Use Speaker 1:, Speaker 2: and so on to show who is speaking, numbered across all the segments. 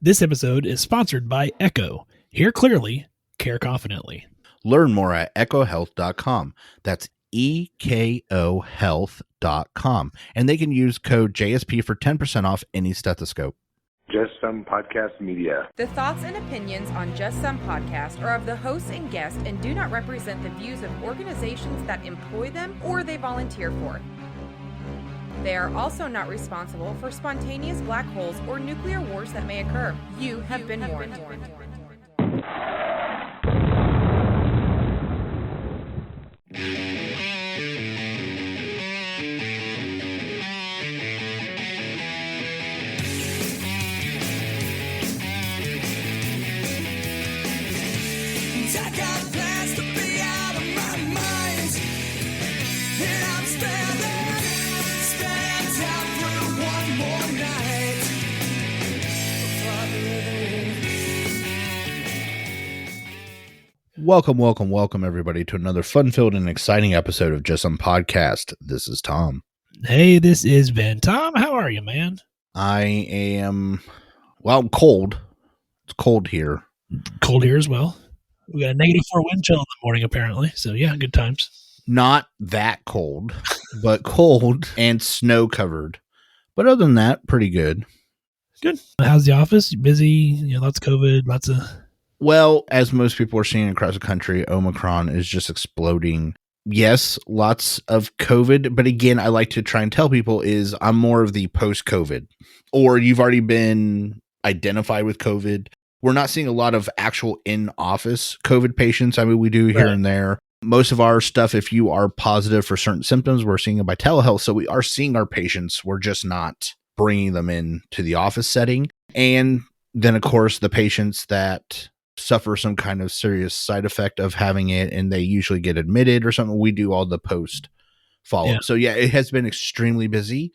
Speaker 1: This episode is sponsored by Echo. Hear clearly, care confidently.
Speaker 2: Learn more at echohealth.com. That's EKO health.com. And they can use code JSP for 10% off any stethoscope.
Speaker 3: Just Some Podcast Media.
Speaker 4: The thoughts and opinions on Just Some Podcast are of the hosts and guests and do not represent the views of organizations that employ them or they volunteer for. They are also not responsible for spontaneous black holes or nuclear wars that may occur. You have been warned.
Speaker 2: Welcome, everybody, to another fun-filled and exciting episode of Just Some Podcast. This is Tom.
Speaker 1: Hey, this is Ben. Tom, how are you, man?
Speaker 2: I am, I'm cold. It's cold here.
Speaker 1: Cold here as well. We got a -4 wind chill in the morning, apparently. So, yeah, good times.
Speaker 2: Not that cold, but cold and snow-covered. But other than that, pretty good.
Speaker 1: Good. How's the office? Busy? Lots of COVID, lots of...
Speaker 2: Well, as most people are seeing across the country, Omicron is just exploding. Yes, lots of COVID, but again, I like to try and tell people is I'm more of the post-COVID, or you've already been identified with COVID. We're not seeing a lot of actual in-office COVID patients. I mean, we do here and there. Most of our stuff, if you are positive for certain symptoms, we're seeing it by telehealth. So we are seeing our patients. We're just not bringing them in to the office setting. And then, of course, the patients that suffer some kind of serious side effect of having it and they usually get admitted or something, we do all the post follow-up.
Speaker 1: Yeah.
Speaker 2: So yeah, it has been extremely busy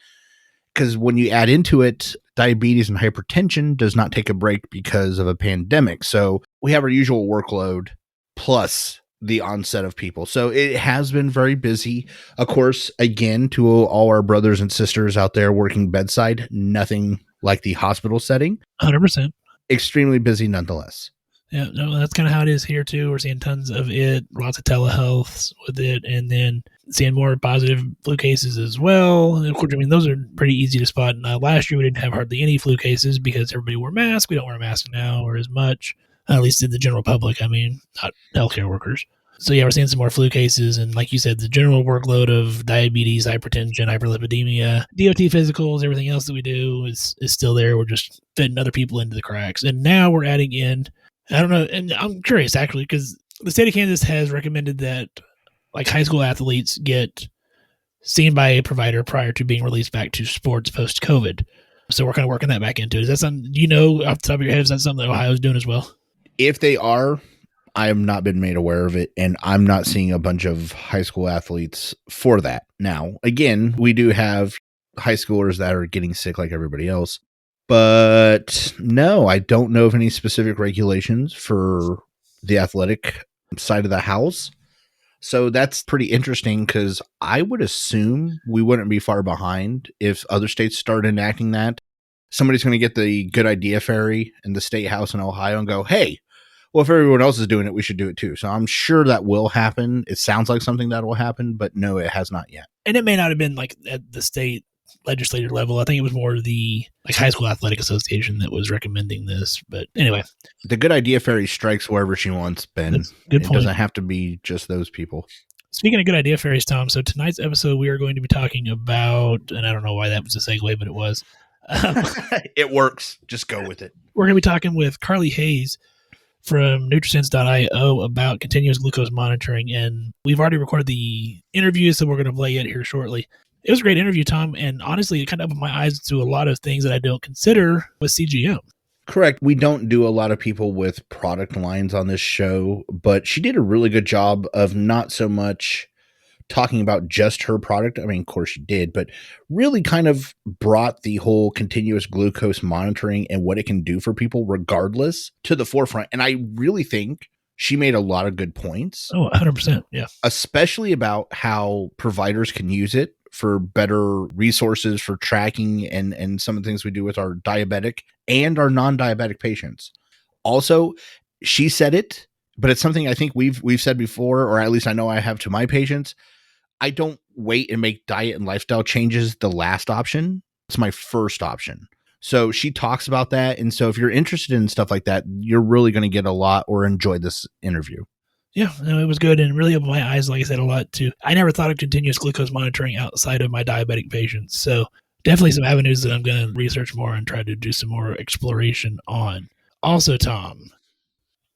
Speaker 2: because when you add into it, diabetes and hypertension does not take a break because of a pandemic. So we have our usual workload plus the onset of people. So it has been very busy. Of course, again, to all our brothers and sisters out there working bedside, nothing like the hospital setting.
Speaker 1: 100%.
Speaker 2: Extremely busy nonetheless.
Speaker 1: Yeah, no, that's kind of how it is here too. We're seeing tons of it, lots of telehealth with it, and then seeing more positive flu cases as well. And of course, I mean, those are pretty easy to spot. Last year, we didn't have hardly any flu cases because everybody wore masks. We don't wear masks now or as much, at least in the general public. I mean, not healthcare workers. So yeah, we're seeing some more flu cases. And like you said, the general workload of diabetes, hypertension, hyperlipidemia, DOT physicals, everything else that we do is still there. We're just fitting other people into the cracks. And now we're adding in, I don't know, and I'm curious actually, because the state of Kansas has recommended that like high school athletes get seen by a provider prior to being released back to sports post-COVID. So we're kind of working that back into it. Is that something, off the top of your head, is that something that Ohio's doing as well? If
Speaker 2: they are, I have not been made aware of it, and I'm not seeing a bunch of high school athletes for that. Now, again, we do have high schoolers that are getting sick like everybody else. But no, I don't know of any specific regulations for the athletic side of the house. So that's pretty interesting because I would assume we wouldn't be far behind if other states start enacting that. Somebody's going to get the good idea fairy in the state house in Ohio and go, hey, well, if everyone else is doing it, we should do it too. So I'm sure that will happen. It sounds like something that will happen, but no, it has not yet.
Speaker 1: And it may not have been like at the state legislative level. I think it was more the high school athletic association that was recommending this. But anyway,
Speaker 2: the good idea fairy strikes wherever she wants, Ben.
Speaker 1: That's good point.
Speaker 2: It doesn't have to be just those people.
Speaker 1: Speaking of good idea fairies, Tom, so tonight's episode we are going to be talking about, and I don't know why that was a segue, but it was.
Speaker 2: It works. Just go with it.
Speaker 1: We're going to be talking with Carlee Hayes from Nutrisense.io about continuous glucose monitoring, and we've already recorded the interview, so we're going to play it here shortly. It was a great interview, Tom, and honestly, it kind of opened my eyes to a lot of things that I don't consider with CGM.
Speaker 2: Correct. We don't do a lot of people with product lines on this show, but she did a really good job of not so much talking about just her product. I mean, of course she did, but really kind of brought the whole continuous glucose monitoring and what it can do for people regardless to the forefront. And I really think she made a lot of good points.
Speaker 1: Oh, 100%. Yeah.
Speaker 2: Especially about how providers can use it for better resources for tracking and some of the things we do with our diabetic and our non-diabetic patients. Also, she said it, but it's something I think we've said before, or at least I know I have to my patients. I don't wait and make diet and lifestyle changes the last option. It's my first option. So she talks about that. And so if you're interested in stuff like that, you're really going to get a lot or enjoy this interview.
Speaker 1: Yeah, no, it was good and really opened my eyes, like I said, a lot too. I never thought of continuous glucose monitoring outside of my diabetic patients. So definitely some avenues that I'm going to research more and try to do some more exploration on. Also, Tom,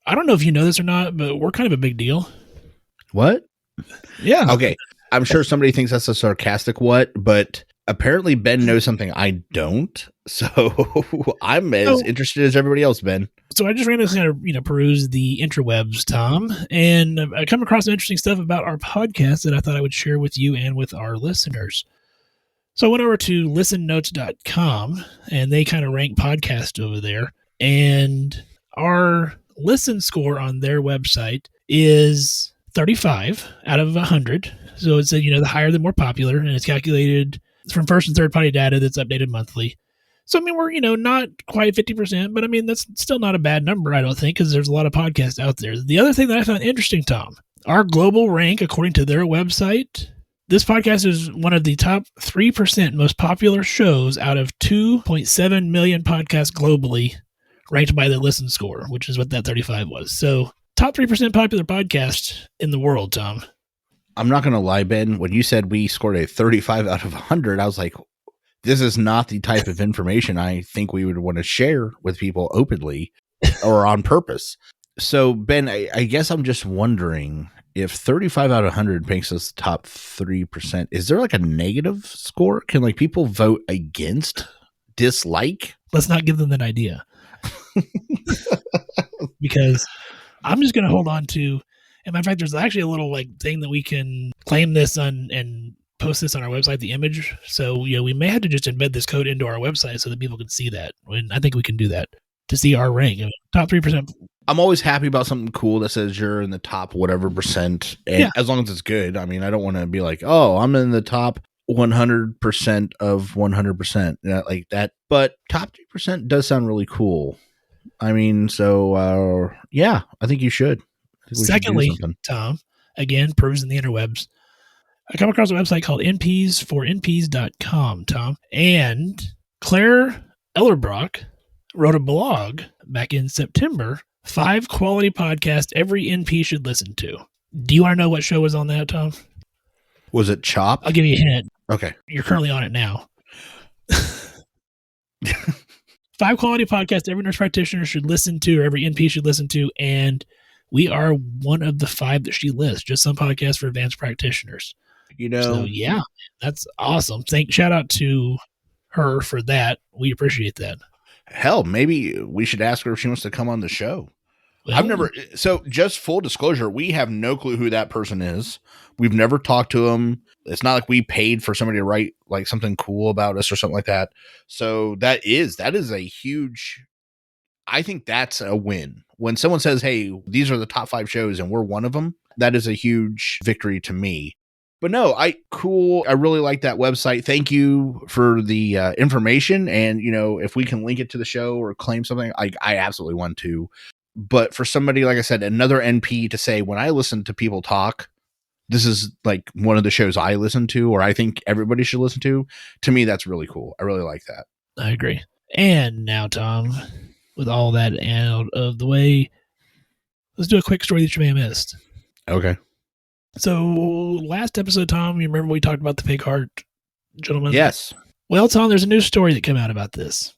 Speaker 1: I don't know if you know this or not, but we're kind of a big deal.
Speaker 2: What?
Speaker 1: Yeah.
Speaker 2: Okay. I'm sure somebody thinks that's a sarcastic what, but apparently Ben knows something I don't. So I'm as interested as everybody else, Ben.
Speaker 1: So I just randomly kind of, peruse the interwebs, Tom, and I come across some interesting stuff about our podcast that I thought I would share with you and with our listeners. So I went over to listennotes.com and they kind of rank podcasts over there. And our listen score on their website is 35 out of 100. So it's, the higher the more popular, and it's calculated from first and third party data that's updated monthly. So, we're, not quite 50%, but that's still not a bad number, I don't think, because there's a lot of podcasts out there. The other thing that I found interesting, Tom, our global rank, according to their website, this podcast is one of the top 3% most popular shows out of 2.7 million podcasts globally, ranked by the listen score, which is what that 35 was. So, top 3% popular podcast in the world, Tom.
Speaker 2: I'm not going to lie, Ben. When you said we scored a 35 out of 100, I was like, this is not the type of information I think we would want to share with people openly or on purpose. So, Ben, I guess I'm just wondering if 35 out of 100 makes us top 3%. Is there like a negative score? Can people vote against, dislike?
Speaker 1: Let's not give them that idea. Because I'm just going to hold on to, and matter of fact, there's actually a little thing that we can claim this on and post this on our website, the image. So, we may have to just embed this code into our website so that people can see that. And I think we can do that to see our rank. Top 3%.
Speaker 2: I'm always happy about something cool that says you're in the top whatever percent. And as long as it's good. I don't want to be like, oh, I'm in the top 100% of 100%. Like that. But top 3% does sound really cool. I think you should.
Speaker 1: Secondly, Tom, again, perusing the interwebs, I come across a website called nps4nps.com, Tom. And Claire Ellerbrock wrote a blog back in September, 5 quality podcasts every NP should listen to. Do you want to know what show was on that, Tom?
Speaker 2: Was it Chopped?
Speaker 1: I'll give you a hint.
Speaker 2: Okay.
Speaker 1: You're currently on it now. 5 quality podcasts every nurse practitioner should listen to, or every NP should listen to, and we are one of the 5 that she lists, just some podcasts for advanced practitioners. So, that's awesome. Shout out to her for that. We appreciate that.
Speaker 2: Hell, maybe we should ask her if she wants to come on the show. Well, so just full disclosure, we have no clue who that person is. We've never talked to him. It's not like we paid for somebody to write something cool about us or something like that. So that is a huge, I think that's a win. When someone says, hey, these are the top 5 shows and we're one of them, that is a huge victory to me. But no, cool. I really like that website. Thank you for the information. And, if we can link it to the show or claim something, I absolutely want to. But for somebody, like I said, another NP to say, when I listen to people talk, this is one of the shows I listen to, or I think everybody should listen to me, that's really cool. I really like that.
Speaker 1: I agree. And now, Tom, with all that out of the way, let's do a quick story that you may have missed.
Speaker 2: Okay.
Speaker 1: So last episode, Tom, you remember we talked about the pig heart gentleman?
Speaker 2: Yes.
Speaker 1: Well, Tom, there's a new story that came out about this.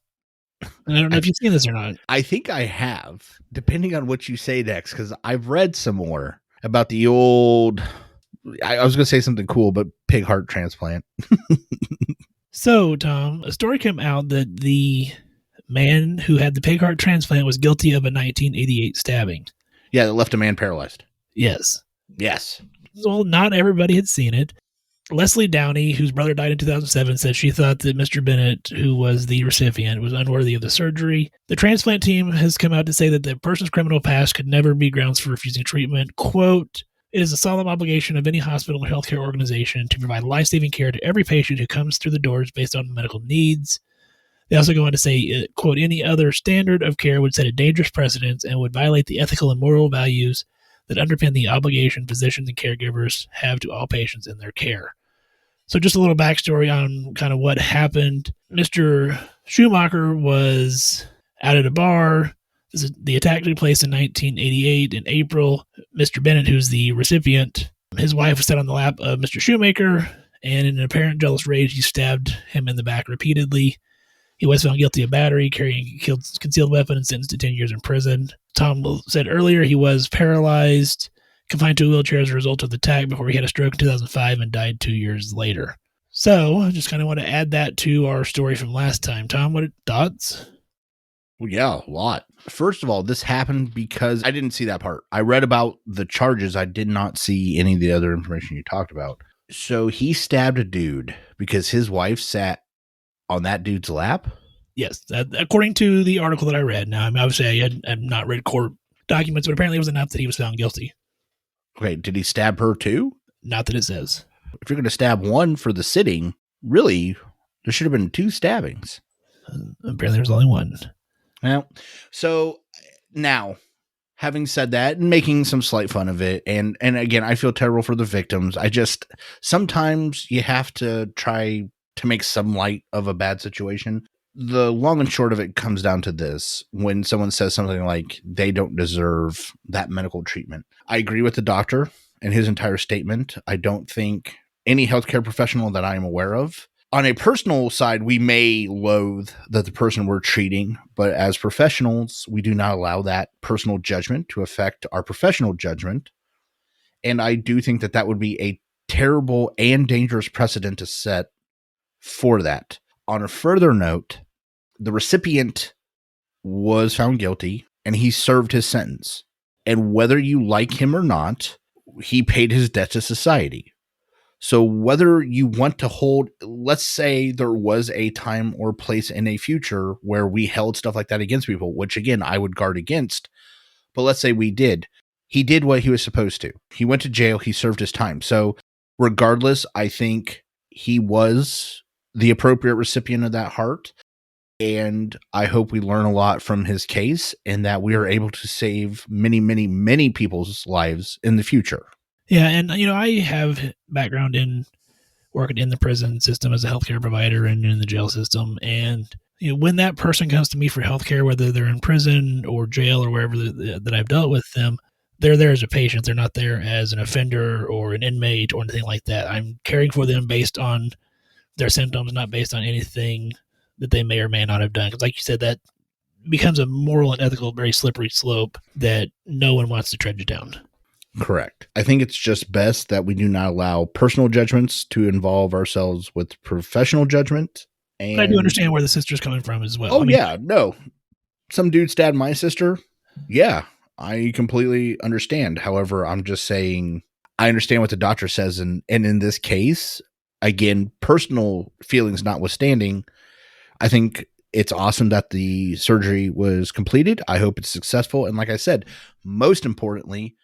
Speaker 1: And I don't know if you've seen this or not.
Speaker 2: I think I have, depending on what you say next, because I've read some more about the old, I was going to say something cool, but pig heart transplant.
Speaker 1: So, Tom, a story came out that the man who had the pig heart transplant was guilty of a 1988 stabbing.
Speaker 2: Yeah, that left a man paralyzed.
Speaker 1: Yes.
Speaker 2: Yes.
Speaker 1: Well, not everybody had seen it. Leslie Downey, whose brother died in 2007, said she thought that Mr. Bennett, who was the recipient, was unworthy of the surgery. The transplant team has come out to say that the person's criminal past could never be grounds for refusing treatment. Quote, It is a solemn obligation of any hospital or healthcare organization to provide life-saving care to every patient who comes through the doors based on medical needs. They also go on to say, quote, any other standard of care would set a dangerous precedent and would violate the ethical and moral values that underpin the obligation physicians and caregivers have to all patients in their care. So just a little backstory on kind of what happened. Mr. Schumacher was out at a bar. The attack took place in 1988 in April. Mr. Bennett, who's the recipient, his wife was sat on the lap of Mr. Shoemaker, and in an apparent jealous rage, he stabbed him in the back repeatedly. He was found guilty of battery, carrying a concealed weapon, and sentenced to 10 years in prison. Tom said earlier he was paralyzed, confined to a wheelchair as a result of the attack before he had a stroke in 2005 and died 2 years later. So I just kind of want to add that to our story from last time. Tom, what thoughts?
Speaker 2: Well, yeah, a lot. First of all, this happened because I didn't see that part. I read about the charges. I did not see any of the other information you talked about. So he stabbed a dude because his wife sat on that dude's lap?
Speaker 1: Yes, according to the article that I read. Now, I mean, obviously, I have not read court documents, but apparently it was enough that he was found guilty.
Speaker 2: Okay, did he stab her too?
Speaker 1: Not that it says.
Speaker 2: If you're going to stab one for the sitting, really, there should have been 2 stabbings.
Speaker 1: Apparently there's only one.
Speaker 2: Well, so now, having said that and making some slight fun of it, and again, I feel terrible for the victims. Sometimes you have to try to make some light of a bad situation. The long and short of it comes down to this. When someone says something like they don't deserve that medical treatment, I agree with the doctor and his entire statement. I don't think any healthcare professional that I am aware of. On a personal side, we may loathe that the person we're treating, but as professionals, we do not allow that personal judgment to affect our professional judgment. And I do think that that would be a terrible and dangerous precedent to set for that. On a further note, the recipient was found guilty and he served his sentence. And whether you like him or not, he paid his debt to society. So whether you want to hold, let's say there was a time or place in a future where we held stuff like that against people, which again, I would guard against. But let's say we did. He did what he was supposed to. He went to jail. He served his time. So regardless, I think he was the appropriate recipient of that heart. And I hope we learn a lot from his case and that we are able to save many, many, many people's lives in the future.
Speaker 1: Yeah, and I have background in working in the prison system as a healthcare provider and in the jail system. And when that person comes to me for healthcare, whether they're in prison or jail or wherever that I've dealt with them, they're there as a patient. They're not there as an offender or an inmate or anything like that. I'm caring for them based on their symptoms, not based on anything that they may or may not have done. Because like you said, that becomes a moral and ethical, very slippery slope that no one wants to tread down.
Speaker 2: Correct. I think it's just best that we do not allow personal judgments to involve ourselves with professional judgment. And
Speaker 1: but I do understand where the sister's coming from as well.
Speaker 2: Oh, yeah. No. Some dude stabbed my sister. Yeah, I completely understand. However, I'm just saying I understand what the doctor says. And in this case, again, personal feelings notwithstanding, I think it's awesome that the surgery was completed. I hope it's successful. And like I said, most importantly,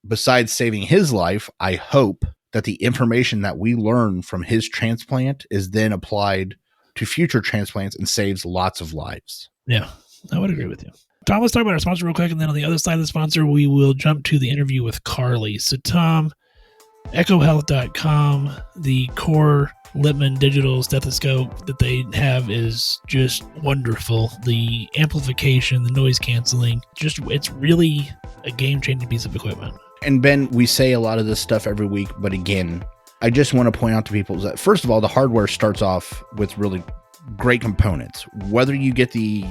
Speaker 2: besides saving his life, I hope that the information that we learn from his transplant is then applied to future transplants and saves lots of lives.
Speaker 1: Yeah, I would agree with you. Tom, let's talk about our sponsor real quick. And then on the other side of the sponsor, we will jump to the interview with Carlee. So Tom, echohealth.com, the core Littman digital stethoscope that they have is just wonderful. The amplification, the noise canceling, it's really a game-changing piece of equipment.
Speaker 2: And Ben, we say a lot of this stuff every week, but again, I just want to point out to people that, first of all, the hardware starts off with really great components. Whether you get the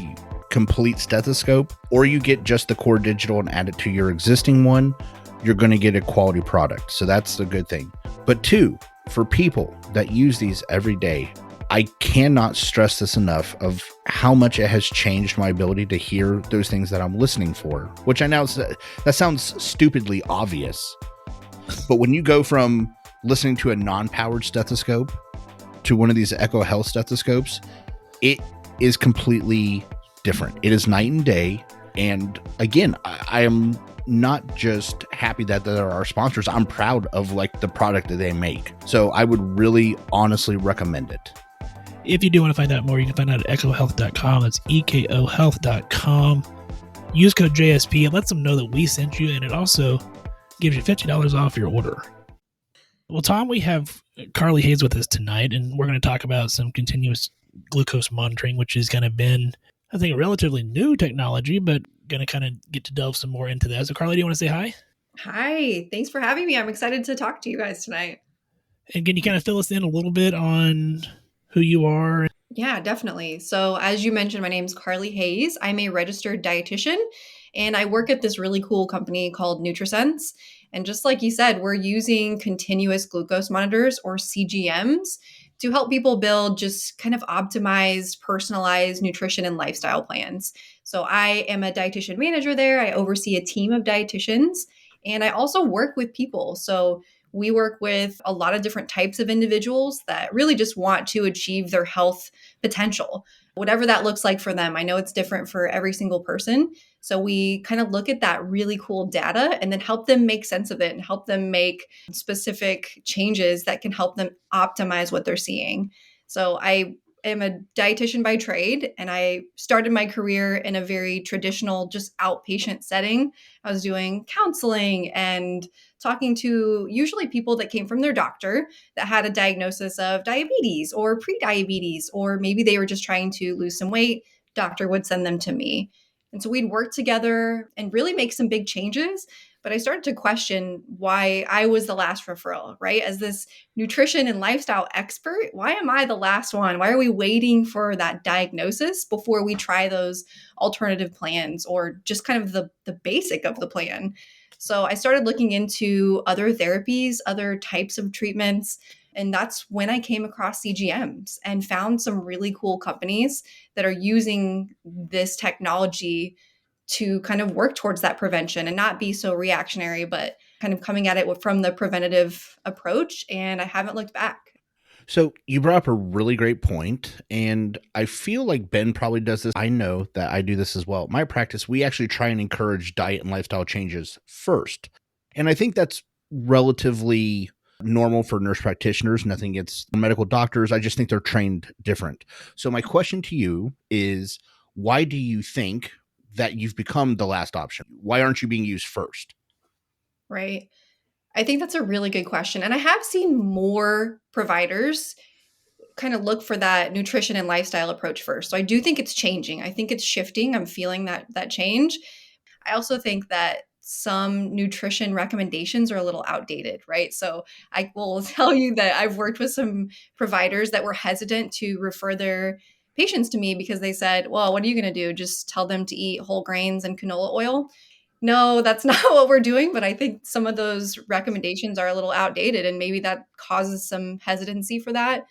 Speaker 2: complete stethoscope or you get just the core digital and add it to your existing one, you're going to get a quality product. So that's a good thing. But 2, for people that use these every day, I cannot stress this enough of how much it has changed my ability to hear those things that I'm listening for, which I know that sounds stupidly obvious. But when you go from listening to a non-powered stethoscope to one of these Echo Health stethoscopes, it is completely different. It is night and day. And again, I am not just happy that they're our sponsors, I'm proud of like the product that they make. So I would really honestly recommend it.
Speaker 1: If you do want to find out more, you can find out at ecohealth.com. That's ekohealth.com. Use code JSP. It lets them know that we sent you, and it also gives you $50 off your order. Well, Tom, we have Carlee Hayes with us tonight, and we're going to talk about some continuous glucose monitoring, which is going to been, I think, a relatively new technology, but going to kind of get to delve some more into that. So, Carlee, do you want to say hi?
Speaker 5: Hi, thanks for having me. I'm excited to talk to you guys tonight.
Speaker 1: And can you kind of fill us in a little bit on who you are?
Speaker 5: Yeah, definitely. So as you mentioned, my name's Carlee Hayes. I'm a registered dietitian, and I work at this really cool company called NutriSense. And just like you said, we're using continuous glucose monitors, or CGMs, to help people build just kind of optimized, personalized nutrition and lifestyle plans. So I am a dietitian manager there. I oversee a team of dietitians, and I also work with people. So we work with a lot of different types of individuals that really just want to achieve their health potential, whatever that looks like for them. I know it's different for every single person. So we kind of look at that really cool data and then help them make sense of it and help them make specific changes that can help them optimize what they're seeing. So I am a dietitian by trade, and I started my career in a very traditional, just outpatient setting. I was doing counseling and talking to usually people that came from their doctor that had a diagnosis of diabetes or prediabetes, or maybe they were just trying to lose some weight. Doctor would send them to me. And so we'd work together and really make some big changes. But I started to question why I was the last referral, right? As this nutrition and lifestyle expert, why am I the last one? Why are we waiting for that diagnosis before we try those alternative plans, or just kind of the basic of the plan? So I started looking into other therapies, other types of treatments. And that's when I came across CGMs and found some really cool companies that are using this technology to kind of work towards that prevention and not be so reactionary, but kind of coming at it from the preventative approach. And I haven't looked back.
Speaker 2: So you brought up a really great point, and I feel like Ben probably does this. I know that I do this as well. My practice, we actually try and encourage diet and lifestyle changes first. And I think that's relatively normal for nurse practitioners. Nothing against medical doctors. I just think they're trained different. So my question to you is, why do you think that you've become the last option? Why aren't you being used first?
Speaker 5: Right. I think that's a really good question. And I have seen more providers kind of look for that nutrition and lifestyle approach first. So I do think it's changing. I think it's shifting. I'm feeling that change. I also think that some nutrition recommendations are a little outdated, right? So I will tell you that I've worked with some providers that were hesitant to refer their patients to me because they said, well, what are you going to do? Just tell them to eat whole grains and canola oil? No, that's not what we're doing. But I think some of those recommendations are a little outdated, and maybe that causes some hesitancy for that.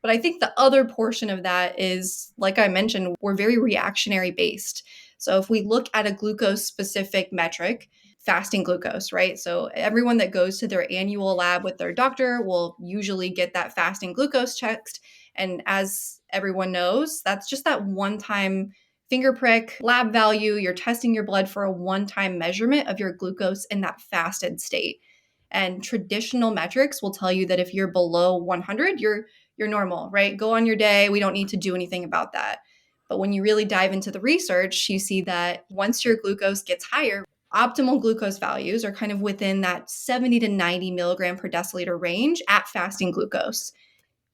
Speaker 5: But I think the other portion of that is, like I mentioned, we're very reactionary based. So if we look at a glucose specific metric, fasting glucose, right? So everyone that goes to their annual lab with their doctor will usually get that fasting glucose checked. And as everyone knows, that's just that one time finger prick lab value. You're testing your blood for a one-time measurement of your glucose in that fasted state. And traditional metrics will tell you that if you're below 100, you're normal, right? Go on your day. We don't need to do anything about that. But when you really dive into the research, you see that once your glucose gets higher, optimal glucose values are kind of within that 70 to 90 milligram per deciliter range at fasting glucose.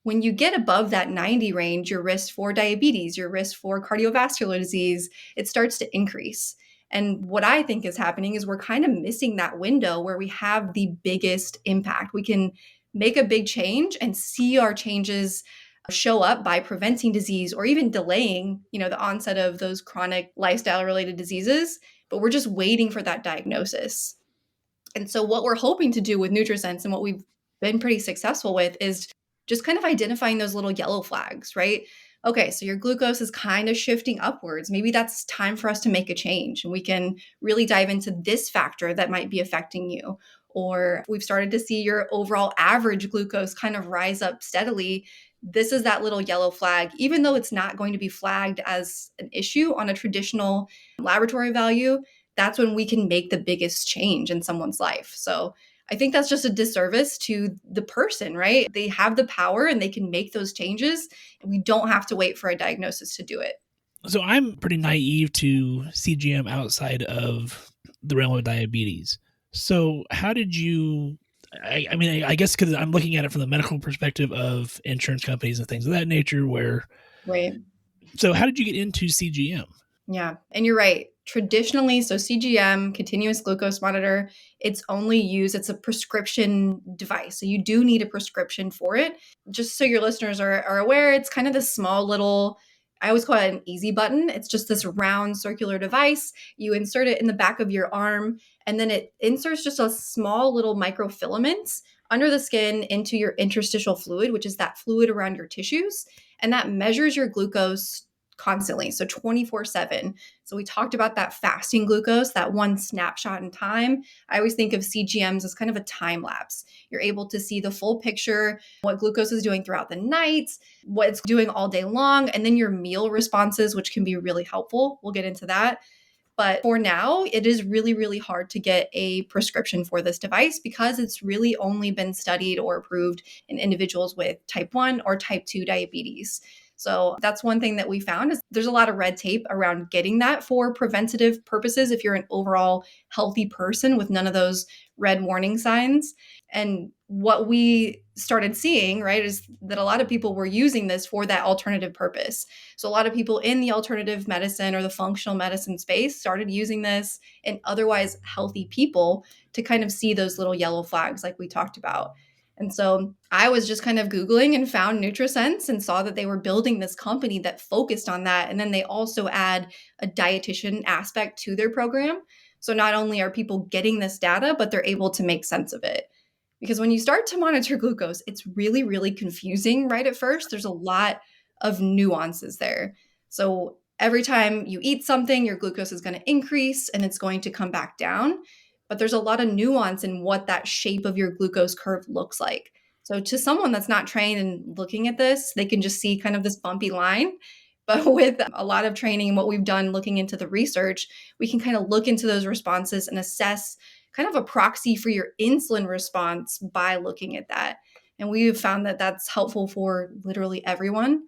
Speaker 5: When you get above that 90 range, your risk for diabetes, your risk for cardiovascular disease, it starts to increase. And what I think is happening is we're kind of missing that window where we have the biggest impact. We can make a big change and see our changes show up by preventing disease or even delaying, the onset of those chronic lifestyle related diseases, but we're just waiting for that diagnosis. And so what we're hoping to do with NutriSense and what we've been pretty successful with is just kind of identifying those little yellow flags, right? Okay, so your glucose is kind of shifting upwards. Maybe that's time for us to make a change, and we can really dive into this factor that might be affecting you. Or we've started to see your overall average glucose kind of rise up steadily. This is that little yellow flag, even though it's not going to be flagged as an issue on a traditional laboratory value. that's when we can make the biggest change in someone's life. So I think that's just a disservice to the person, right? They have the power and they can make those changes. And we don't have to wait for a diagnosis to do it.
Speaker 1: So I'm pretty naive to CGM outside of the realm of diabetes. So how did you, I mean, I guess because I'm looking at it from the medical perspective of insurance companies and things of that nature where,
Speaker 5: right.
Speaker 1: So how did you get into CGM?
Speaker 5: Yeah. And you're right. Traditionally, so CGM, continuous glucose monitor, it's only used, it's a prescription device. So you do need a prescription for it. Just so your listeners are aware, it's kind of this small little, I always call it an easy button. It's just this round circular device. You insert it in the back of your arm, and then it inserts just a small little microfilaments under the skin into your interstitial fluid, which is that fluid around your tissues. And that measures your glucose constantly. So 24/7. So we talked about that fasting glucose, that one snapshot in time. I always think of CGMs as kind of a time lapse. You're able to see the full picture, what glucose is doing throughout the night, what it's doing all day long, and then your meal responses, which can be really helpful. We'll get into that. But for now, it is really, really hard to get a prescription for this device because it's really only been studied or approved in individuals with type 1 or type 2 diabetes. So that's one thing that we found is there's a lot of red tape around getting that for preventative purposes if you're an overall healthy person with none of those red warning signs. And what we started seeing, right, is that a lot of people were using this for that alternative purpose. So a lot of people in the alternative medicine or the functional medicine space started using this in otherwise healthy people to kind of see those little yellow flags like we talked about. And so I was just kind of Googling and found NutriSense and saw that they were building this company that focused on that. And then they also add a dietitian aspect to their program. So not only are people getting this data, but they're able to make sense of it. Because when you start to monitor glucose, it's really, really confusing right at first. There's a lot of nuances there. So every time you eat something, your glucose is going to increase and it's going to come back down. But there's a lot of nuance in what that shape of your glucose curve looks like. So to someone that's not trained and looking at this, they can just see kind of this bumpy line. But with a lot of training and what we've done looking into the research, we can kind of look into those responses and assess kind of a proxy for your insulin response by looking at that. And we've found that that's helpful for literally everyone.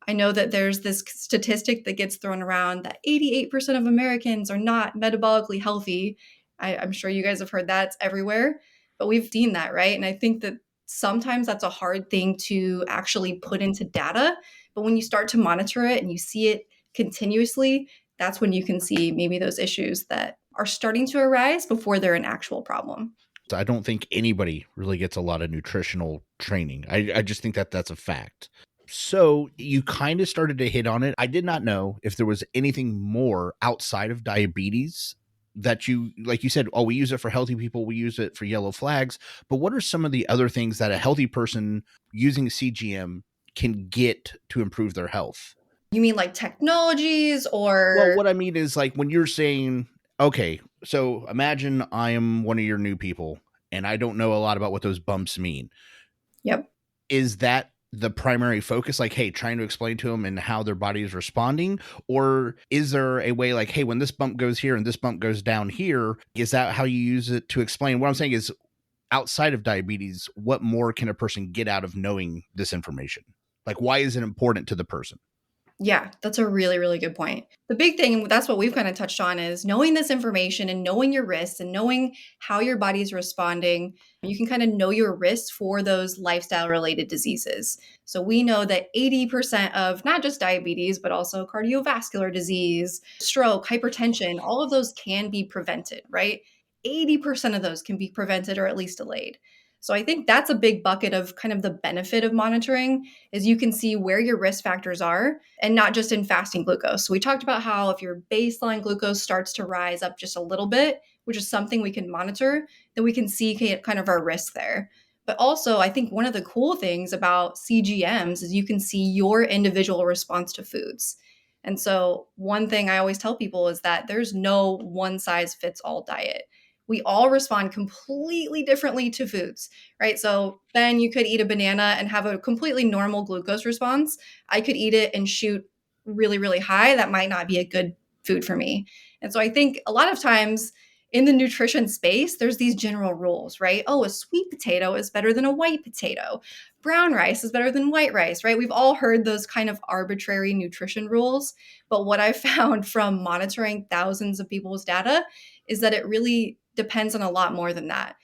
Speaker 5: I know that there's this statistic that gets thrown around that 88% of Americans are not metabolically healthy. I'm sure you guys have heard that. It's everywhere, but we've seen that, right? And I think that sometimes that's a hard thing to actually put into data. But when you start to monitor it and you see it continuously, that's when you can see maybe those issues that are starting to arise before they're an actual problem.
Speaker 2: So I don't think anybody really gets a lot of nutritional training. I just think that that's a fact. So you kind of started to hit on it. I did not know if there was anything more outside of diabetes that you, like you said, oh, we use it for healthy people, we use it for yellow flags. But what are some of the other things that a healthy person using CGM can get to improve their health?
Speaker 5: You mean like technologies or?
Speaker 2: Well, what I mean is like when you're saying, okay, so imagine I am one of your new people and I don't know a lot about what those bumps mean.
Speaker 5: Yep.
Speaker 2: Is that the primary focus, like, hey, trying to explain to them and how their body is responding? Or is there a way like, hey, when this bump goes here and this bump goes down here, is that how you use it to explain? What I'm saying is outside of diabetes, what more can a person get out of knowing this information? Like, why is it important to the person?
Speaker 5: Yeah, that's a really, really good point. The big thing, that's what we've kind of touched on, is knowing this information and knowing your risks and knowing how your body is responding. You can kind of know your risks for those lifestyle related diseases. So we know that 80% of not just diabetes, but also cardiovascular disease, stroke, hypertension, all of those can be prevented, right? 80% of those can be prevented or at least delayed. So I think that's a big bucket of kind of the benefit of monitoring is you can see where your risk factors are and not just in fasting glucose. So we talked about how if your baseline glucose starts to rise up just a little bit, which is something we can monitor, then we can see kind of our risk there. But also, I think one of the cool things about CGMs is you can see your individual response to foods. And so one thing I always tell people is that there's no one size fits all diet. We all respond completely differently to foods, right? So Ben, you could eat a banana and have a completely normal glucose response. I could eat it and shoot really, really high. That might not be a good food for me. And so I think a lot of times in the nutrition space, there's these general rules, right? Oh, a sweet potato is better than a white potato. Brown rice is better than white rice, right? We've all heard those kind of arbitrary nutrition rules. But what I found from monitoring thousands of people's data is that it really depends on a lot more than that.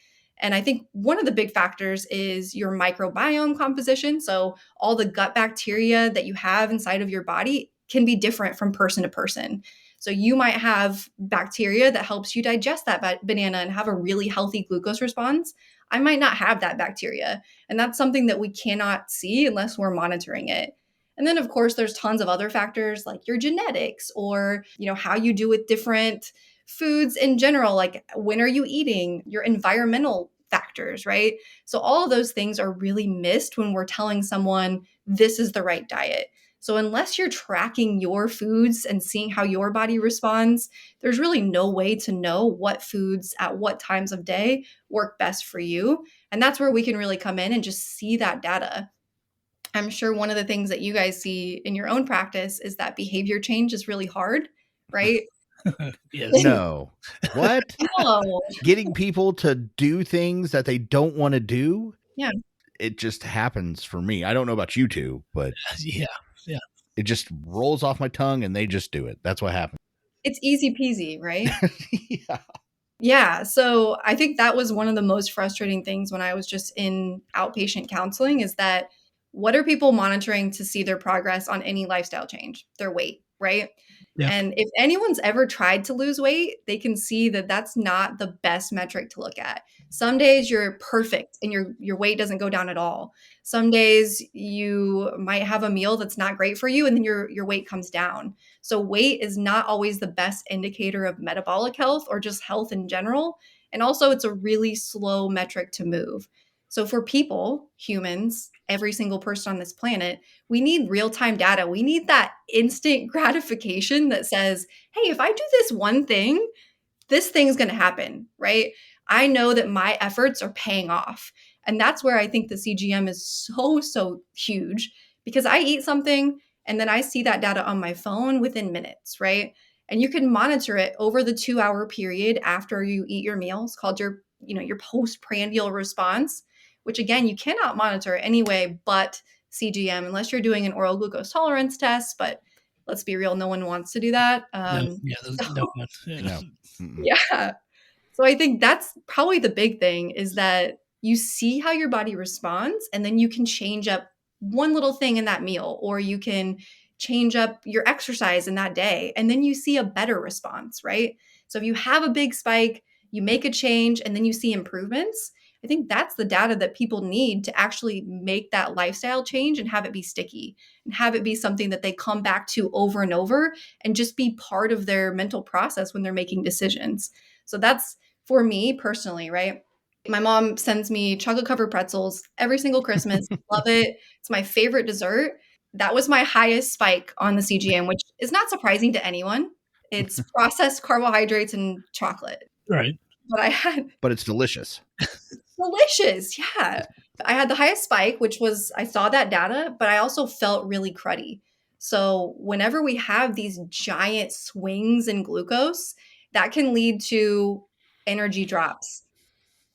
Speaker 5: And I think one of the big factors is your microbiome composition. So all the gut bacteria that you have inside of your body can be different from person to person. So you might have bacteria that helps you digest that banana and have a really healthy glucose response. I might not have that bacteria. And that's something that we cannot see unless we're monitoring it. And then of course there's tons of other factors like your genetics or, how you do with different foods in general, like when are you eating, your environmental factors, right? So all of those things are really missed when we're telling someone this is the right diet. So unless you're tracking your foods and seeing how your body responds, there's really no way to know what foods at what times of day work best for you. And that's where we can really come in and just see that data. I'm sure one of the things that you guys see in your own practice is that behavior change is really hard, right?
Speaker 1: Yes.
Speaker 2: No. What?
Speaker 5: No.
Speaker 2: Getting people to do things that they don't want to do?
Speaker 5: Yeah.
Speaker 2: It just happens for me. I don't know about you two, but
Speaker 1: Yeah.
Speaker 2: it just rolls off my tongue and they just do it. That's what happens.
Speaker 5: It's easy peasy, right?
Speaker 2: Yeah.
Speaker 5: Yeah. So I think that was one of the most frustrating things when I was just in outpatient counseling is that what are people monitoring to see their progress on any lifestyle change? Their weight, right?
Speaker 1: Yeah.
Speaker 5: And if anyone's ever tried to lose weight, they can see that that's not the best metric to look at. Some days you're perfect and your weight doesn't go down at all. Some days you might have a meal that's not great for you and then your weight comes down. So weight is not always the best indicator of metabolic health or just health in general. And also it's a really slow metric to move. So for people, humans, every single person on this planet, we need real-time data. We need that instant gratification that says, hey, if I do this one thing, this thing's going to happen, right? I know that my efforts are paying off. And that's where I think the CGM is so huge because I eat something and then I see that data on my phone within minutes, right? And you can monitor it over the 2-hour period after you eat your meals called your postprandial response, which again, you cannot monitor anyway but CGM unless you're doing an oral glucose tolerance test. But let's be real, no one wants to do that.
Speaker 1: No.
Speaker 5: Yeah. So I think that's probably the big thing is that you see how your body responds and then you can change up one little thing in that meal or you can change up your exercise in that day and then you see a better response, right? So if you have a big spike, you make a change and then you see improvements, I think that's the data that people need to actually make that lifestyle change and have it be sticky and have it be something that they come back to over and over and just be part of their mental process when they're making decisions. So that's for me personally, right? My mom sends me chocolate covered pretzels every single Christmas. Love it. It's my favorite dessert. That was my highest spike on the CGM, which is not surprising to anyone. It's processed carbohydrates and chocolate.
Speaker 1: Right.
Speaker 2: But it's delicious.
Speaker 5: Delicious. Yeah. I had the highest spike, which was, I saw that data, but I also felt really cruddy. So whenever we have these giant swings in glucose, that can lead to energy drops,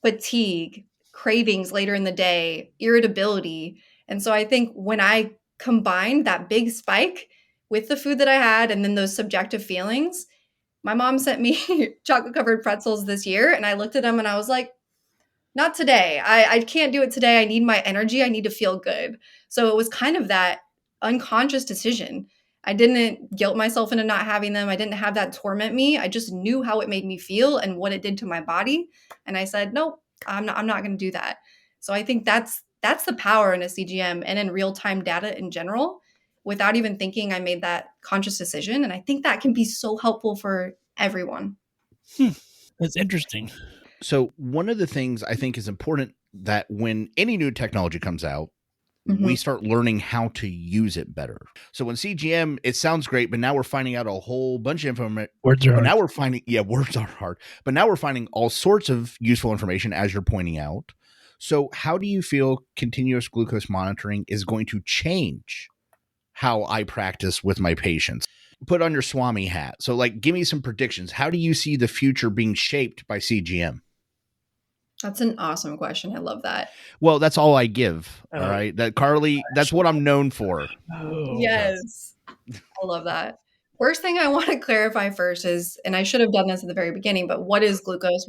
Speaker 5: fatigue, cravings later in the day, irritability. And so I think when I combined that big spike with the food that I had and then those subjective feelings, my mom sent me chocolate covered pretzels this year and I looked at them and I was like, not today. I can't do it today. I need my energy. I need to feel good. So it was kind of that unconscious decision. I didn't guilt myself into not having them. I didn't have that torment me. I just knew how it made me feel and what it did to my body. And I said, nope, I'm not going to do that. So I think that's the power in a CGM and in real-time data in general. Without even thinking, I made that conscious decision. And I think that can be so helpful for everyone.
Speaker 1: That's interesting.
Speaker 2: So one of the things I think is important that when any new technology comes out, we start learning how to use it better. So when CGM, it sounds great, but now we're finding out a whole bunch of information.
Speaker 1: Words are hard.
Speaker 2: Now we're finding, words are hard, but now we're finding all sorts of useful information as you're pointing out. So how do you feel continuous glucose monitoring is going to change how I practice with my patients? put on your Swami hat. So like, give me some predictions. How do you see the future being shaped by CGM?
Speaker 5: That's an awesome question. I love that.
Speaker 2: Well, that's all I give.
Speaker 1: Oh,
Speaker 2: all right. That Carlee, that's what I'm known for.
Speaker 1: Oh,
Speaker 5: Yes. I love that. First thing I want to clarify first is, and I should have done this at the very beginning, but what is glucose?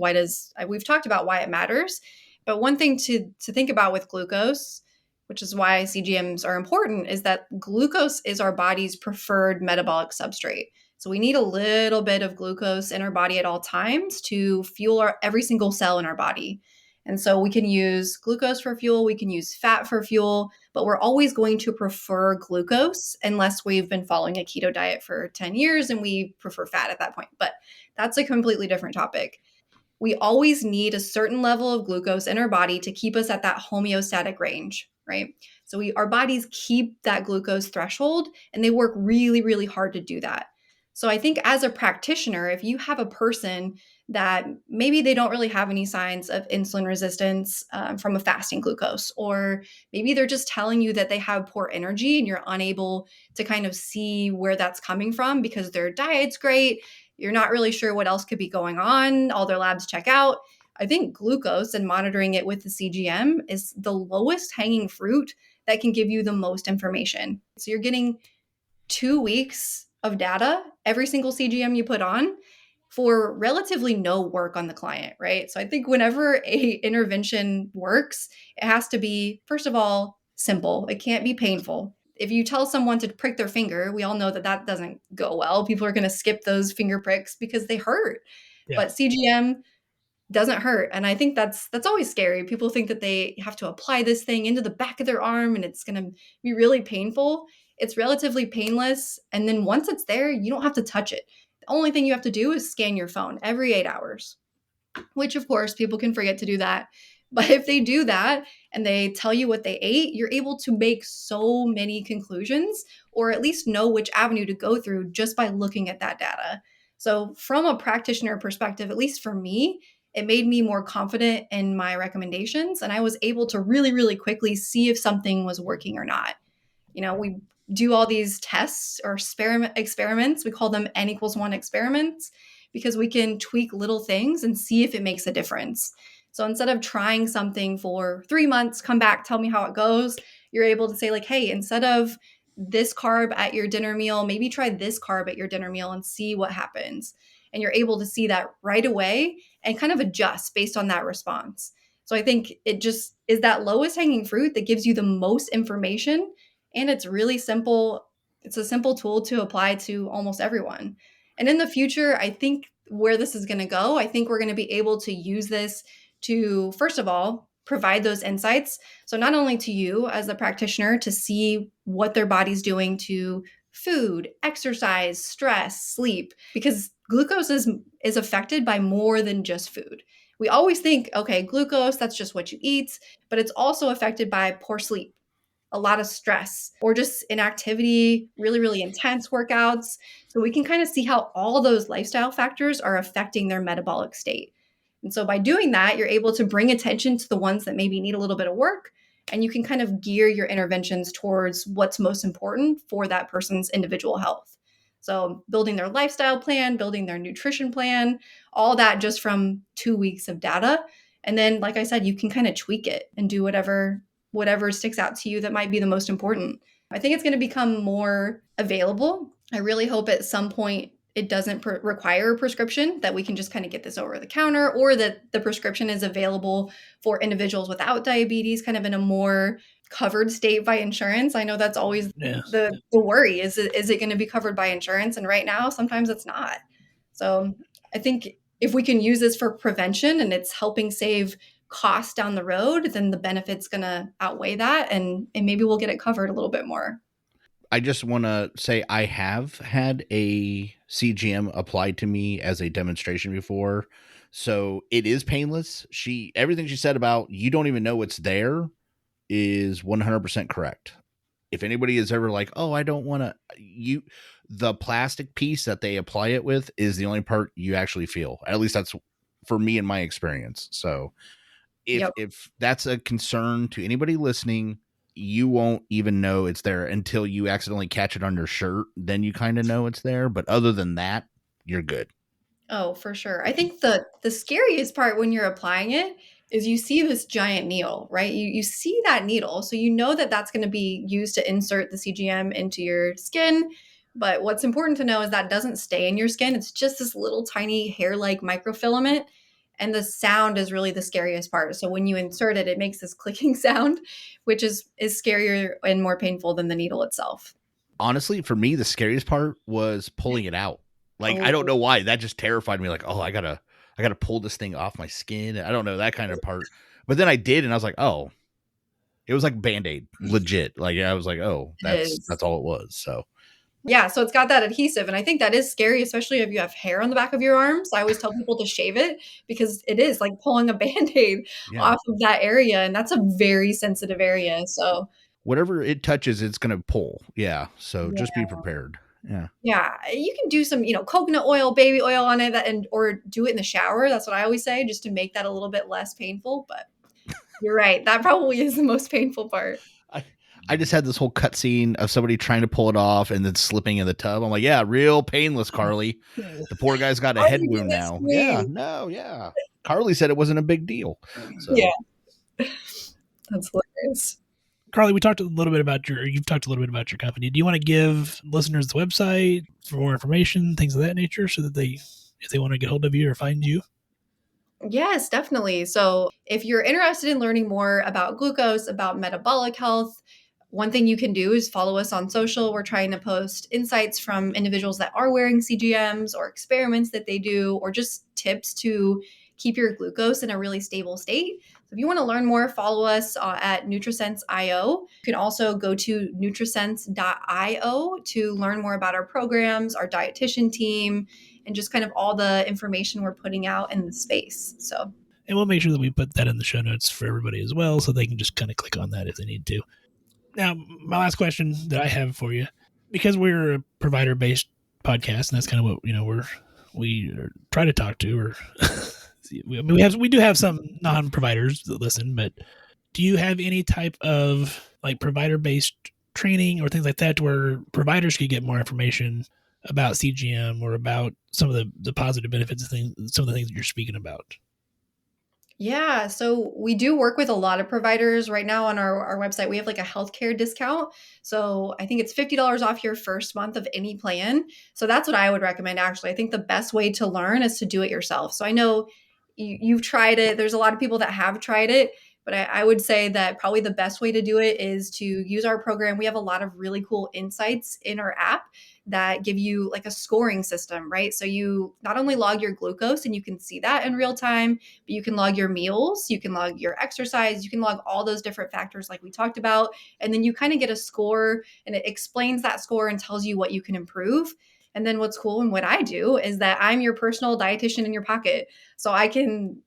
Speaker 5: We've talked about why it matters, but one thing to think about with glucose, which is why CGMs are important, is that glucose is our body's preferred metabolic substrate. So we need a little bit of glucose in our body at all times to fuel every single cell in our body. And so we can use glucose for fuel, we can use fat for fuel, but we're always going to prefer glucose unless we've been following a keto diet for 10 years and we prefer fat at that point. But that's a completely different topic. We always need a certain level of glucose in our body to keep us at that homeostatic range, right? So our bodies keep that glucose threshold and they work really, really hard to do that. So I think as a practitioner, if you have a person that maybe they don't really have any signs of insulin resistance from a fasting glucose, or maybe they're just telling you that they have poor energy and you're unable to kind of see where that's coming from because their diet's great, you're not really sure what else could be going on, all their labs check out. I think glucose and monitoring it with the CGM is the lowest hanging fruit that can give you the most information. So you're getting 2 weeks of data, every single CGM you put on, for relatively no work on the client, right? So I think whenever a intervention works, it has to be, first of all, simple. It can't be painful. If you tell someone to prick their finger, we all know that that doesn't go well. People are going to skip those finger pricks because they hurt.
Speaker 1: Yeah.
Speaker 5: But CGM doesn't hurt. And I think that's always scary. People think that they have to apply this thing into the back of their arm and it's going to be really painful. It's relatively painless. And then once it's there, you don't have to touch it. The only thing you have to do is scan your phone every 8 hours, which of course people can forget to do that. But if they do that and they tell you what they ate, you're able to make so many conclusions, or at least know which avenue to go through just by looking at that data. So from a practitioner perspective, at least for me, it made me more confident in my recommendations. And I was able to really, really quickly see if something was working or not. We do all these tests or experiments. We call them N=1 experiments because we can tweak little things and see if it makes a difference. So instead of trying something for 3 months, come back, tell me how it goes, you're able to say like, hey, instead of this carb at your dinner meal, maybe try this carb at your dinner meal and see what happens. And you're able to see that right away and kind of adjust based on that response. So I think it just is that lowest hanging fruit that gives you the most information. And it's really simple. It's a simple tool to apply to almost everyone. And in the future, I think where this is going to go, I think we're going to be able to use this to, first of all, provide those insights. So not only to you as a practitioner to see what their body's doing to food, exercise, stress, sleep, because glucose is affected by more than just food. We always think, okay, glucose, that's just what you eat, but it's also affected by poor sleep, a lot of stress, or just inactivity, really, really intense workouts. So we can kind of see how all those lifestyle factors are affecting their metabolic state. And so by doing that, you're able to bring attention to the ones that maybe need a little bit of work, and you can kind of gear your interventions towards what's most important for that person's individual health. So building their lifestyle plan, building their nutrition plan, all that just from 2 weeks of data. And then, like I said, you can kind of tweak it and do whatever sticks out to you that might be the most important. I think it's going to become more available. I really hope at some point it doesn't require a prescription, that we can just kind of get this over the counter, or that the prescription is available for individuals without diabetes, kind of in a more covered state by insurance. I know that's always the worry. Is it going to be covered by insurance? And right now, sometimes it's not. So I think if we can use this for prevention and it's helping save costs down the road, then the benefit's going to outweigh that. And maybe we'll get it covered a little bit more.
Speaker 2: I just want to say I have had a CGM applied to me as a demonstration before. So it is painless. Everything she said about you don't even know it's there is 100% correct. If anybody is ever like, oh, I don't want to, the plastic piece that they apply it with is the only part you actually feel. At least that's for me in my experience. So if that's a concern to anybody listening, you won't even know it's there until you accidentally catch it on your shirt. Then you kind of know it's there. But other than that, you're good.
Speaker 5: Oh, for sure. I think the scariest part when you're applying it is you see this giant needle, right? You see that needle, so you know that that's going to be used to insert the CGM into your skin. But what's important to know is that doesn't stay in your skin. It's just this little tiny hair-like microfilament, and the sound is really the scariest part. So when you insert it, it makes this clicking sound, which is scarier and more painful than the needle itself.
Speaker 2: Honestly, for me, the scariest part was pulling it out. Like, I don't
Speaker 5: Oh,
Speaker 2: know why. That just terrified me. Like, oh, I gotta pull this thing off my skin. I don't know, that kind of part. But then I did, and I was like, oh, it was like Band-Aid, legit. Like, I was like, oh,
Speaker 5: it
Speaker 2: that's
Speaker 5: is.
Speaker 2: all it was. So
Speaker 5: Yeah, so it's got that adhesive, and I think that is scary, especially if you have hair on the back of your arms. I always tell people to shave it because it is like pulling a Band-Aid
Speaker 2: yeah,
Speaker 5: off of that area, and that's a very sensitive area. So,
Speaker 2: whatever it touches, it's gonna pull. Yeah. So
Speaker 5: yeah,
Speaker 2: just be prepared. Yeah.
Speaker 5: yeah, you can do some, coconut oil, baby oil on it, and or do it in the shower. That's what I always say, just to make that a little bit less painful. But you're right, that probably is the most painful part.
Speaker 2: I just had this whole cutscene of somebody trying to pull it off and then slipping in the tub. I'm like, yeah, real painless, Carlee. The poor guy's got a
Speaker 5: Why
Speaker 2: head
Speaker 5: you do
Speaker 2: wound
Speaker 5: this to
Speaker 2: now. Yeah,
Speaker 5: me?
Speaker 2: no, yeah. Carlee said it wasn't a big deal.
Speaker 5: Yeah,
Speaker 2: So
Speaker 5: that's hilarious.
Speaker 1: Carlee, you've talked a little bit about your company. Do you want to give listeners the website for more information, things of that nature, so that if they want to get hold of you or find you?
Speaker 5: Yes, definitely. So, if you're interested in learning more about glucose, about metabolic health, one thing you can do is follow us on social. We're trying to post insights from individuals that are wearing CGMs or experiments that they do, or just tips to keep your glucose in a really stable state. So, if you want to learn more, follow us at NutriSense.io. You can also go to NutriSense.io to learn more about our programs, our dietitian team, and just kind of all the information we're putting out in the space. So,
Speaker 1: And we'll make sure that we put that in the show notes for everybody as well, so they can just kind of click on that if they need to. Now, my last question that I have for you, because we're a provider-based podcast, and that's kind of what we try to talk to, or we do have some non-providers that listen, but do you have any type of like provider-based training or things like that, where providers could get more information about CGM or about some of the positive benefits of things, some of the things that you're speaking about?
Speaker 5: yeah, so we do work with a lot of providers right now on our website. We have like a healthcare discount. So I think it's $50 off your first month of any plan. So that's what I would recommend, actually. I think the best way to learn is to do it yourself. So I know you've tried it. There's a lot of people that have tried it, but I would say that probably the best way to do it is to use our program. We have a lot of really cool insights in our app that give you like a scoring system, right? So you not only log your glucose and you can see that in real time, but you can log your meals, you can log your exercise, you can log all those different factors like we talked about. And then you kind of get a score, and it explains that score and tells you what you can improve. And then what's cool and what I do is that I'm your personal dietitian in your pocket. So I can,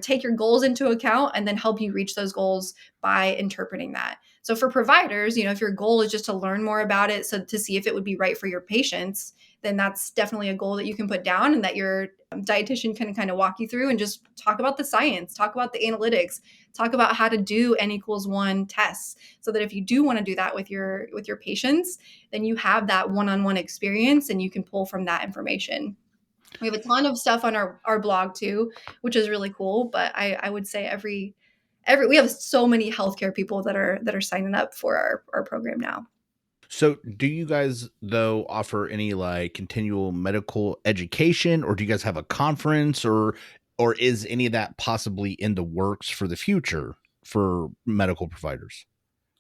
Speaker 5: take your goals into account and then help you reach those goals by interpreting that. So for providers, if your goal is just to learn more about it, so to see if it would be right for your patients, then that's definitely a goal that you can put down and that your dietitian can kind of walk you through and just talk about the science, talk about the analytics, talk about how to do N=1 tests, so that if you do want to do that with your patients, then you have that one-on-one experience and you can pull from that information. We have a ton of stuff on our blog too, which is really cool. But I would say every we have so many healthcare people that are signing up for our program now.
Speaker 2: So do you guys though offer any like continual medical education, or do you guys have a conference, or is any of that possibly in the works for the future for medical providers?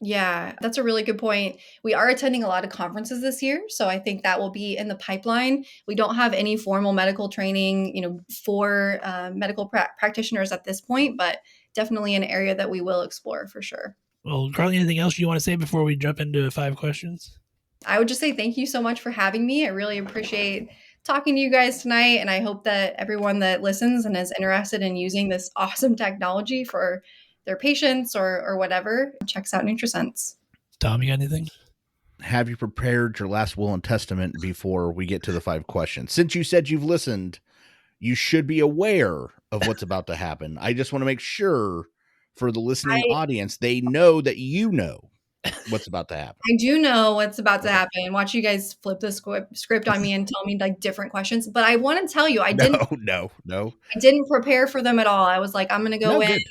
Speaker 5: Yeah, that's a really good point. We are attending a lot of conferences this year, so I think that will be in the pipeline. We don't have any formal medical training, for medical practitioners at this point, but definitely an area that we will explore for sure.
Speaker 1: Well, Carly, anything else you want to say before we jump into 5 questions?
Speaker 5: I would just say thank you so much for having me. I really appreciate talking to you guys tonight, and I hope that everyone that listens and is interested in using this awesome technology for their patients or whatever checks out NutriSense.
Speaker 1: Tom, you got anything?
Speaker 2: Have you prepared your last will and testament before we get to the 5 questions? Since you said you've listened, you should be aware of what's about to happen. I just want to make sure for the listening audience, they know that you know. what's about to happen.
Speaker 5: I do know what's about to happen. Watch you guys flip the script on me and tell me like different questions. But I want to tell you, I didn't prepare for them at all. I was like, I'm going to go in.
Speaker 2: Good.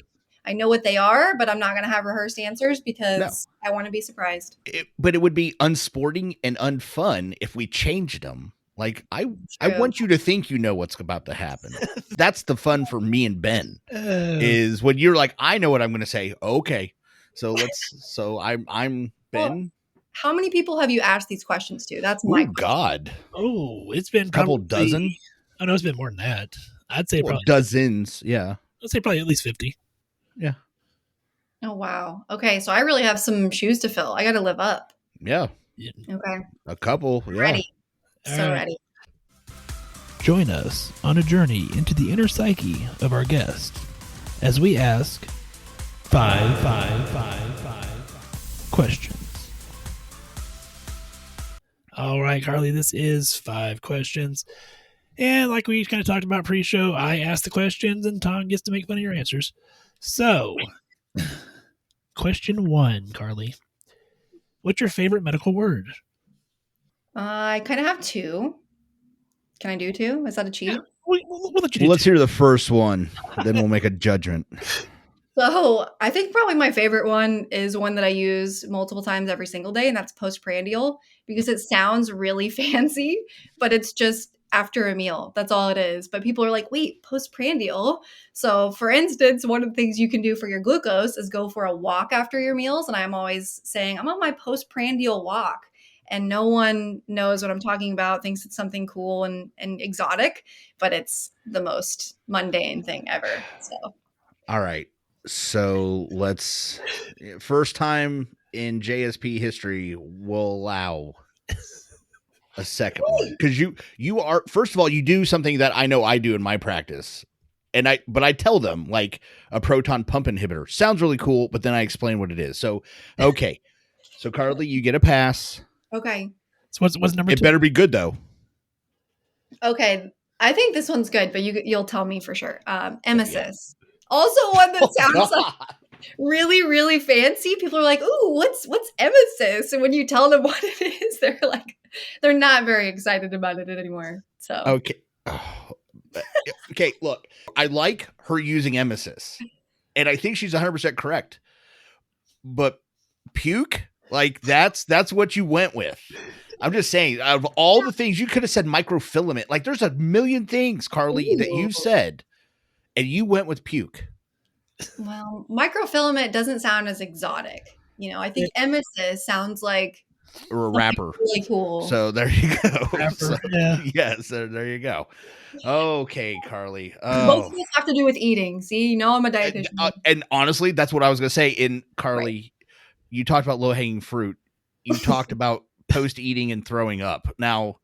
Speaker 5: I know what they are, but I'm not going to have rehearsed answers because I want to be surprised.
Speaker 2: But it would be unsporting and unfun if we changed them. Like I want you to think you know what's about to happen. That's the fun for me and Ben is when you're like, I know what I'm going to say. Okay, so I'm Ben.
Speaker 5: Well, how many people have you asked these questions to? That's my question.
Speaker 2: God.
Speaker 1: Oh, it's been
Speaker 2: a couple dozen.
Speaker 1: Oh no, it's been more than that. I'd say probably
Speaker 2: dozens. Yeah,
Speaker 1: I'd say probably at least 50.
Speaker 2: Yeah.
Speaker 5: Oh wow. Okay, so I really have some shoes to fill. I got to live up.
Speaker 2: Yeah.
Speaker 5: Okay.
Speaker 2: A couple. Yeah.
Speaker 5: Ready. Ready.
Speaker 1: Join us on a journey into the inner psyche of our guest as we ask five questions. All right, Carlee, this is 5 questions. And like we kind of talked about pre-show, I ask the questions and Tom gets to make fun of your answers. So, question 1, Carlee. What's your favorite medical word?
Speaker 5: I kind of have 2. Can I do 2? Is that a cheat?
Speaker 1: Yeah, we'll let you do
Speaker 2: let's
Speaker 1: 2.
Speaker 2: hear the first one, then we'll make a judgment.
Speaker 5: So I think probably my favorite one is one that I use multiple times every single day, and that's postprandial because it sounds really fancy, but it's just after a meal. That's all it is. But people are like, wait, postprandial? So for instance, one of the things you can do for your glucose is go for a walk after your meals. And I'm always saying, I'm on my postprandial walk. And no one knows what I'm talking about, thinks it's something cool and exotic, but it's the most mundane thing ever. So,
Speaker 2: all right. So let's first time in JSP history, we'll allow a second one because you are first of all, you do something that I know I do in my practice. But I tell them like a proton pump inhibitor sounds really cool, but then I explain what it is. So, okay. So Carlee, you get a pass.
Speaker 5: Okay.
Speaker 1: So what's number 2?
Speaker 2: It better be good though.
Speaker 5: Okay. I think this one's good, but you'll tell me for sure. Emesis. Also one that sounds like really, really fancy. People are like, ooh, what's emesis? And when you tell them what it is, they're not very excited about it anymore. So
Speaker 2: okay. Okay, look, I like her using emesis. And I think she's 100% correct. But puke? Like that's what you went with. I'm just saying, out of all the things you could have said microfilament, like there's a million things, Carlee, that you've said, and you went with puke.
Speaker 5: Well, microfilament doesn't sound as exotic. I think emesis sounds like
Speaker 2: or a rapper.
Speaker 5: Really cool.
Speaker 2: So there you go.
Speaker 1: Rapper, yeah.
Speaker 2: Yes, there you go. Okay, Carlee.
Speaker 5: Both of this have to do with eating. See, I'm a dietitian.
Speaker 2: And honestly, that's what I was going to say. In Carlee, you talked about low-hanging fruit. You talked about post-eating and throwing up. Now,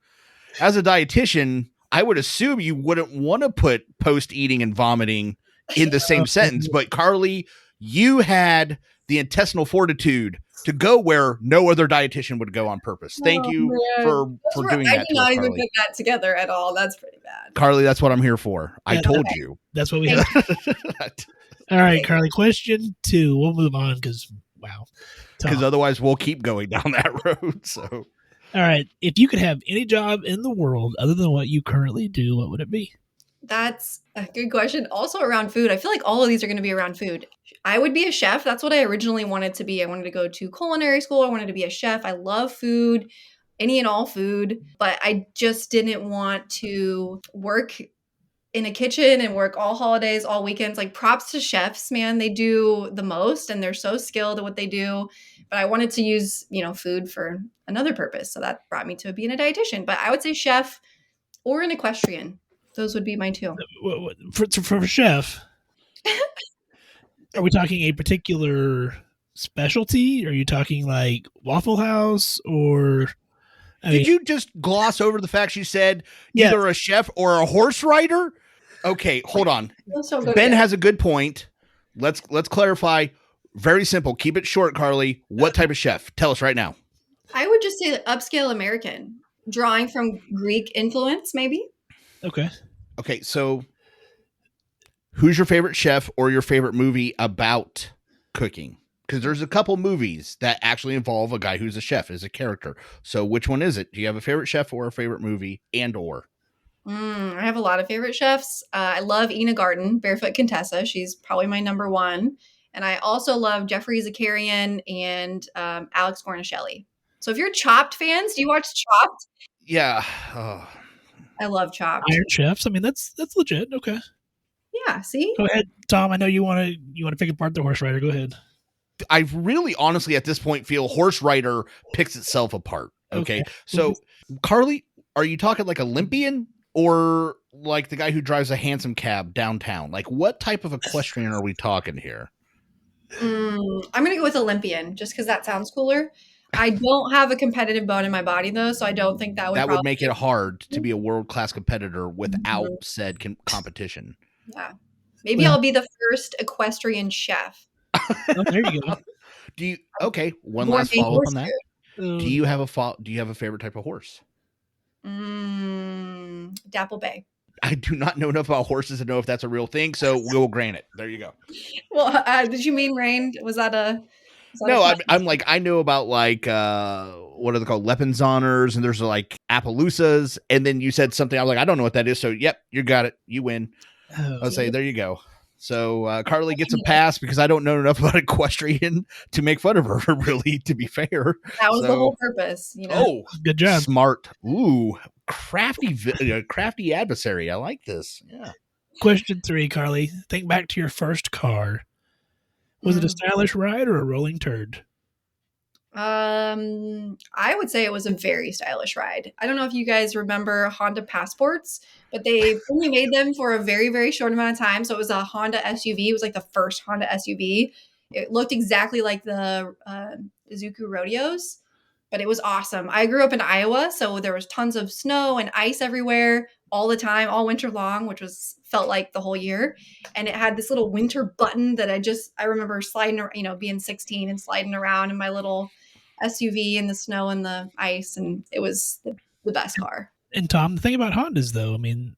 Speaker 2: as a dietitian, I would assume you wouldn't want to put post-eating and vomiting in the same sentence. But Carlee, you had the intestinal fortitude to go where no other dietitian would go on purpose. Thank you for doing that.
Speaker 5: I did not even put that together at all. That's pretty bad.
Speaker 2: Carlee, that's what I'm here for. I told you.
Speaker 1: That's what we have. All right, Carlee, question 2. We'll move on because, wow.
Speaker 2: Because otherwise we'll keep going down that road. So,
Speaker 1: all right. If you could have any job in the world other than what you currently do, what would it be?
Speaker 5: That's a good question. Also around food. I feel like all of these are going to be around food. I would be a chef. That's what I originally wanted to be. I wanted to go to culinary school. I wanted to be a chef. I love food, any and all food, but I just didn't want to work in a kitchen and work all holidays, all weekends. Like props to chefs, man. They do the most and they're so skilled at what they do. But I wanted to use, food for another purpose. So that brought me to being a dietitian. But I would say chef or an equestrian. Those would be my 2.
Speaker 1: For a chef, are we talking a particular specialty? Are you talking like Waffle House or...
Speaker 2: Did you just gloss over the fact she said either a chef or a horse rider? Okay, hold on. Ben has a good point. Let's clarify. Very simple. Keep it short, Carlee. What type of chef? Tell us right now.
Speaker 5: I would just say upscale American, drawing from Greek influence, maybe.
Speaker 2: Okay, so who's your favorite chef or your favorite movie about cooking? Because there's a couple movies that actually involve a guy who's a chef as a character. So which one is it? Do you have a favorite chef or a favorite movie or?
Speaker 5: I have a lot of favorite chefs. I love Ina Garten, Barefoot Contessa. She's probably my number one. And I also love Jeffrey Zakarian and Alex Guarnaschelli. So if you're Chopped fans, do you watch Chopped?
Speaker 2: Yeah. Oh.
Speaker 5: I love Chopped.
Speaker 1: Iron Chefs. I mean, that's legit. Okay.
Speaker 5: Yeah. See.
Speaker 1: Go ahead, Tom. I know you want to pick apart the horse rider. Go ahead.
Speaker 2: I really honestly at this point feel Horse Rider picks itself apart. Okay. So Carlee, are you talking like Olympian or like the guy who drives a handsome cab downtown? Like what type of equestrian are we talking here?
Speaker 5: I'm going to go with Olympian just because that sounds cooler. I don't have a competitive bone in my body though, so I don't think that would
Speaker 2: make it hard to be a world-class competitor without said competition.
Speaker 5: Yeah. Maybe I'll be the first equestrian chef.
Speaker 1: Oh, there you go.
Speaker 2: One last follow-up on that. Do you have a favorite type of horse?
Speaker 5: Dapple Bay.
Speaker 2: I do not know enough about horses to know if that's a real thing, so we'll grant it. There you go.
Speaker 5: Well, did you mean Rain? Was that a...
Speaker 2: No, I'm like, I know about like, what are they called? Lepenzoners, and there's like Appaloosas. And then you said something. I was like, I don't know what that is. So, yep, you got it. You win. I'll say, there you go. So Carlee gets a pass because I don't know enough about equestrian to make fun of her, really, to be fair.
Speaker 5: That was the whole purpose. You know?
Speaker 1: Oh, good job.
Speaker 2: Smart. Ooh, crafty adversary. I like this. Yeah.
Speaker 1: Question 3, Carlee. Think back to your first car. Was it a stylish ride or a rolling turd?
Speaker 5: I would say it was a very stylish ride. I don't know if you guys remember Honda Passports, but they only made them for a very, very short amount of time. So it was a Honda SUV. It was like the first Honda SUV. It looked exactly like the Izuku Rodeos, but it was awesome. I grew up in Iowa, so there was tons of snow and ice everywhere all the time, all winter long, which felt like the whole year. And it had this little winter button that I remember sliding, being 16 and sliding around in my little SUV in the snow and the ice. And it was the best car.
Speaker 1: And Tom, the thing about Hondas though, I mean,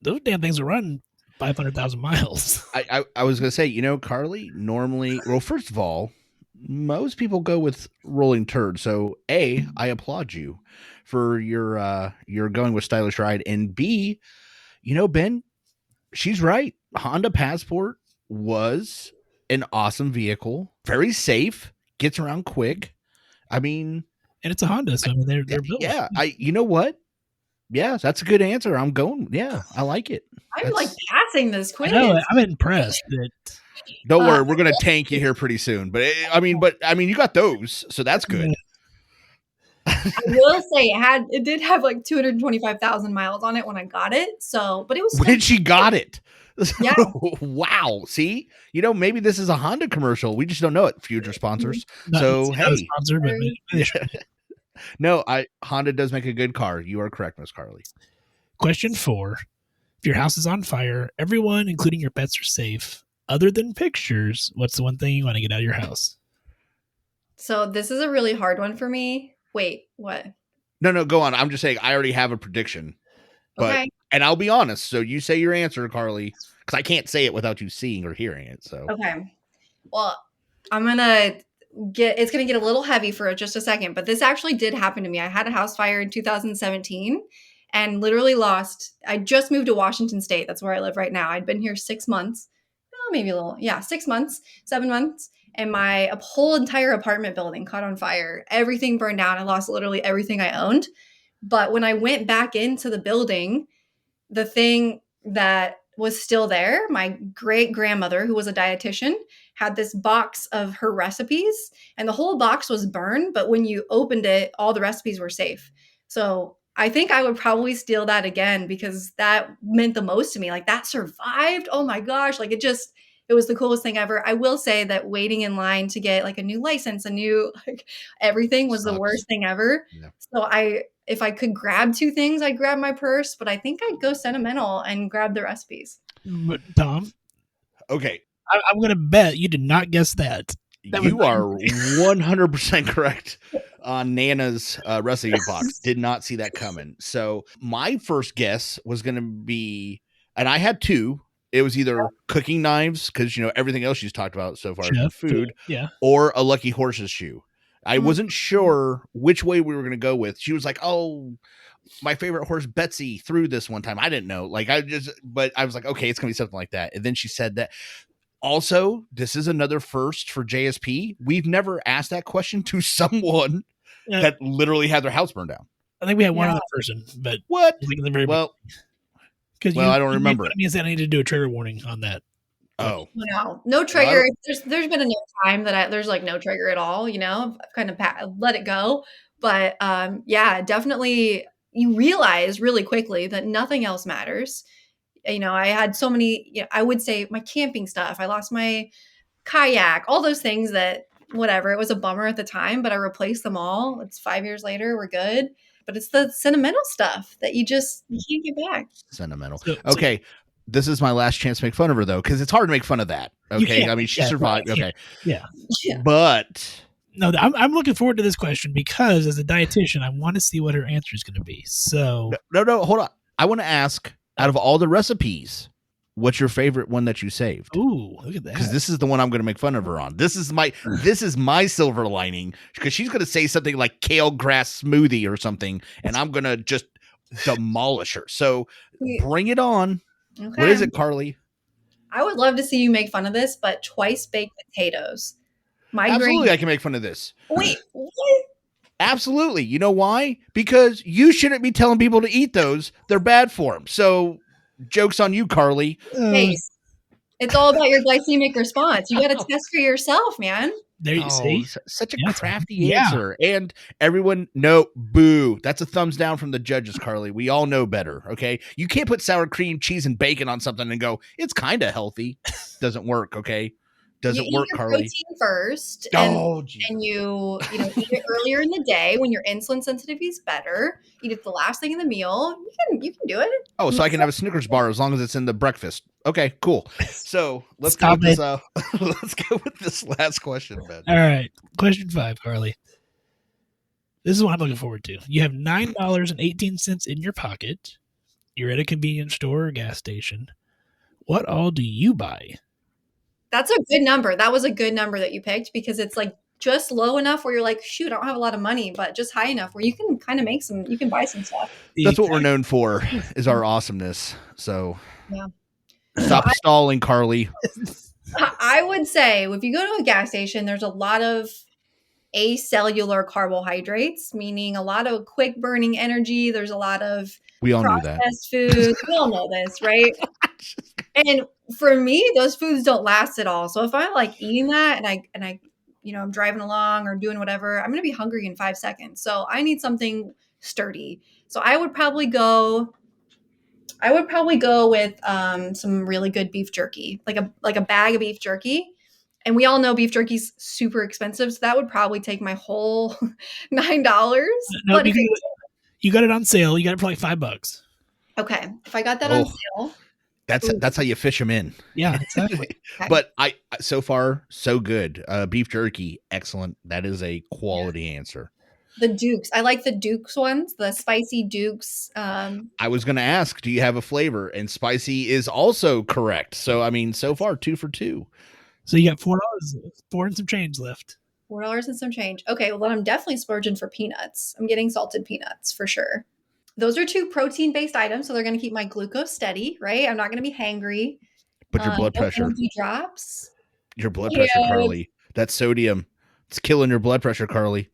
Speaker 1: those damn things are running 500,000 miles.
Speaker 2: I was going to say, Carlee, normally, well, first of all, most people go with rolling turd. So A, I applaud you for your going with stylish ride, and B, Ben, she's right. Honda Passport was an awesome vehicle, very safe, gets around quick. I mean,
Speaker 1: and it's a Honda, so I mean they're built.
Speaker 2: Yeah, you know what? Yeah, that's a good answer. I'm going. Yeah, I like it.
Speaker 5: I'm like passing this quiz.
Speaker 1: I know, I'm impressed.
Speaker 2: Don't worry, we're gonna tank you here pretty soon. But you got those, so that's good.
Speaker 5: I will say it did have like 225,000 miles on it when I got it. So, but it was
Speaker 2: when she got it.
Speaker 5: Yeah.
Speaker 2: Wow. See, maybe this is a Honda commercial. We just don't know it. Future sponsors. So hey,
Speaker 1: sponsor, but
Speaker 2: no, Honda does make a good car. You are correct, Miss Carlee.
Speaker 1: Question 4: if your house is on fire, everyone, including your pets, are safe. Other than pictures, what's the one thing you want to get out of your house?
Speaker 5: So this is a really hard one for me. Wait, what?
Speaker 2: No, go on. I'm just saying I already have a prediction. But
Speaker 5: okay.
Speaker 2: And I'll be honest. So you say your answer, Carlee, because I can't say it without you seeing or hearing it. So
Speaker 5: okay. Well, it's gonna get a little heavy for just a second, but this actually did happen to me. I had a house fire in 2017 and literally I just moved to Washington State. That's where I live right now. I'd been here 6 months. Maybe a little. Yeah, 6 months, 7 months. And my whole entire apartment building caught on fire. Everything burned down. I lost literally everything I owned. But when I went back into the building, the thing that was still there, my great grandmother, who was a dietitian, had this box of her recipes, and the whole box was burned. But when you opened it, all the recipes were safe. So I think I would probably steal that again because that meant the most to me. Like that survived. Oh my gosh. Like it was the coolest thing ever. I will say that waiting in line to get like a new license, everything was the worst thing ever. Yeah. So if I could grab 2 things, I'd grab my purse, but I think I'd go sentimental and grab the recipes.
Speaker 1: Tom.
Speaker 2: Okay.
Speaker 1: I'm going to bet you did not guess that.
Speaker 2: You are 100% correct on Nana's recipe box. Did not see that coming. So my first guess was going to be, and I had 2, It was either cooking knives, because everything else she's talked about so far has been
Speaker 1: Chef,
Speaker 2: food,
Speaker 1: yeah.
Speaker 2: or a Lucky Horse's shoe. I wasn't sure which way we were going to go with. She was like, "Oh, my favorite horse Betsy threw this one time." I didn't know. But I was like, okay, it's going to be something like that. And then she said that. Also, this is another first for JSP. We've never asked that question to someone that literally had their house burned down.
Speaker 1: I think we had one other person, but
Speaker 2: what?
Speaker 1: Because
Speaker 2: I don't remember.
Speaker 1: It means that I need to do a trigger warning on that.
Speaker 5: No trigger. There's been enough time that there's like no trigger at all. I've kind of let it go. But definitely you realize really quickly that nothing else matters. I had so many. I would say my camping stuff. I lost my kayak. All those things that whatever. It was a bummer at the time, but I replaced them all. It's 5 years later. We're good. But it's the sentimental stuff that you can't get back.
Speaker 2: Sentimental. Okay. This is my last chance to make fun of her, though, because it's hard to make fun of that. Okay. I mean, she survived.
Speaker 1: Right.
Speaker 2: Okay.
Speaker 1: Yeah.
Speaker 2: But
Speaker 1: no, I'm looking forward to this question because as a dietitian, I want to see what her answer is going to be. So
Speaker 2: no, hold on. I want to ask, out of all the recipes, what's your favorite one that you saved?
Speaker 1: Ooh, look at that.
Speaker 2: Because this is the one I'm going to make fun of her on. This is my silver lining, because she's going to say something like kale grass smoothie or something, and I'm going to just demolish her. So bring it on. Okay. What is it, Carlee?
Speaker 5: I would love to see you make fun of this, but twice baked potatoes.
Speaker 2: Absolutely, I can make fun of this.
Speaker 5: Wait, what?
Speaker 2: Absolutely. You know why? Because you shouldn't be telling people to eat those. They're bad for them. So, joke's on you, Carlee.
Speaker 5: Hey, it's all about your glycemic response. You got to test for yourself, man.
Speaker 1: There you see.
Speaker 2: Such a crafty answer. And everyone, no, boo. That's a thumbs down from the judges, Carlee. We all know better, okay? You can't put sour cream, cheese, and bacon on something and go, it's kind of healthy. Doesn't work, okay? Doesn't work, Carlee.
Speaker 5: Protein first, and you eat it earlier in the day when your insulin sensitivity is better. Eat it the last thing in the meal. You can do it.
Speaker 2: Oh, so I can have a Snickers bar as long as it's in the breakfast. Okay, cool. So let's go with this. Let's go with this last question, Ben.
Speaker 1: All right, question 5, Carlee. This is what I'm looking forward to. You have $9.18 in your pocket. You're at a convenience store or gas station. What all do you buy?
Speaker 5: That's a good number. That was a good number that you picked, because it's like just low enough where you're like, shoot, I don't have a lot of money, but just high enough where you can kind of you can buy some stuff.
Speaker 2: That's what we're known for, is our awesomeness. So stop stalling, Carlee.
Speaker 5: I would say if you go to a gas station, there's a lot of acellular carbohydrates, meaning a lot of quick burning energy. There's a lot of processed foods. We all know this, right? And for me, those foods don't last at all. So if I'm like eating that and I I'm driving along or doing whatever, I'm going to be hungry in 5 seconds. So I need something sturdy. So I would probably go with some really good beef jerky, like a bag of beef jerky. And we all know beef jerky's super expensive, so that would probably take my whole $9.
Speaker 1: No, but you got it on sale. You got it for like $5.
Speaker 5: Okay, if I got that on sale.
Speaker 2: That's how you fish them in.
Speaker 1: Yeah, exactly.
Speaker 2: Okay. But so far so good. Beef jerky, excellent. That is a quality answer.
Speaker 5: The Dukes. I like the Dukes ones, the spicy Dukes.
Speaker 2: I was going to ask, do you have a flavor? And spicy is also correct. So, I mean, so far 2 for 2.
Speaker 1: So you got $4, $4 and some change left.
Speaker 5: $4 and some change. Okay, well, then I'm definitely splurging for peanuts. I'm getting salted peanuts for sure. Those are 2 protein-based items, so they're going to keep my glucose steady, right? I'm not going to be hangry.
Speaker 2: But your blood pressure.
Speaker 5: Energy drops.
Speaker 2: Your blood pressure, Carlee. That sodium. It's killing your blood pressure, Carlee.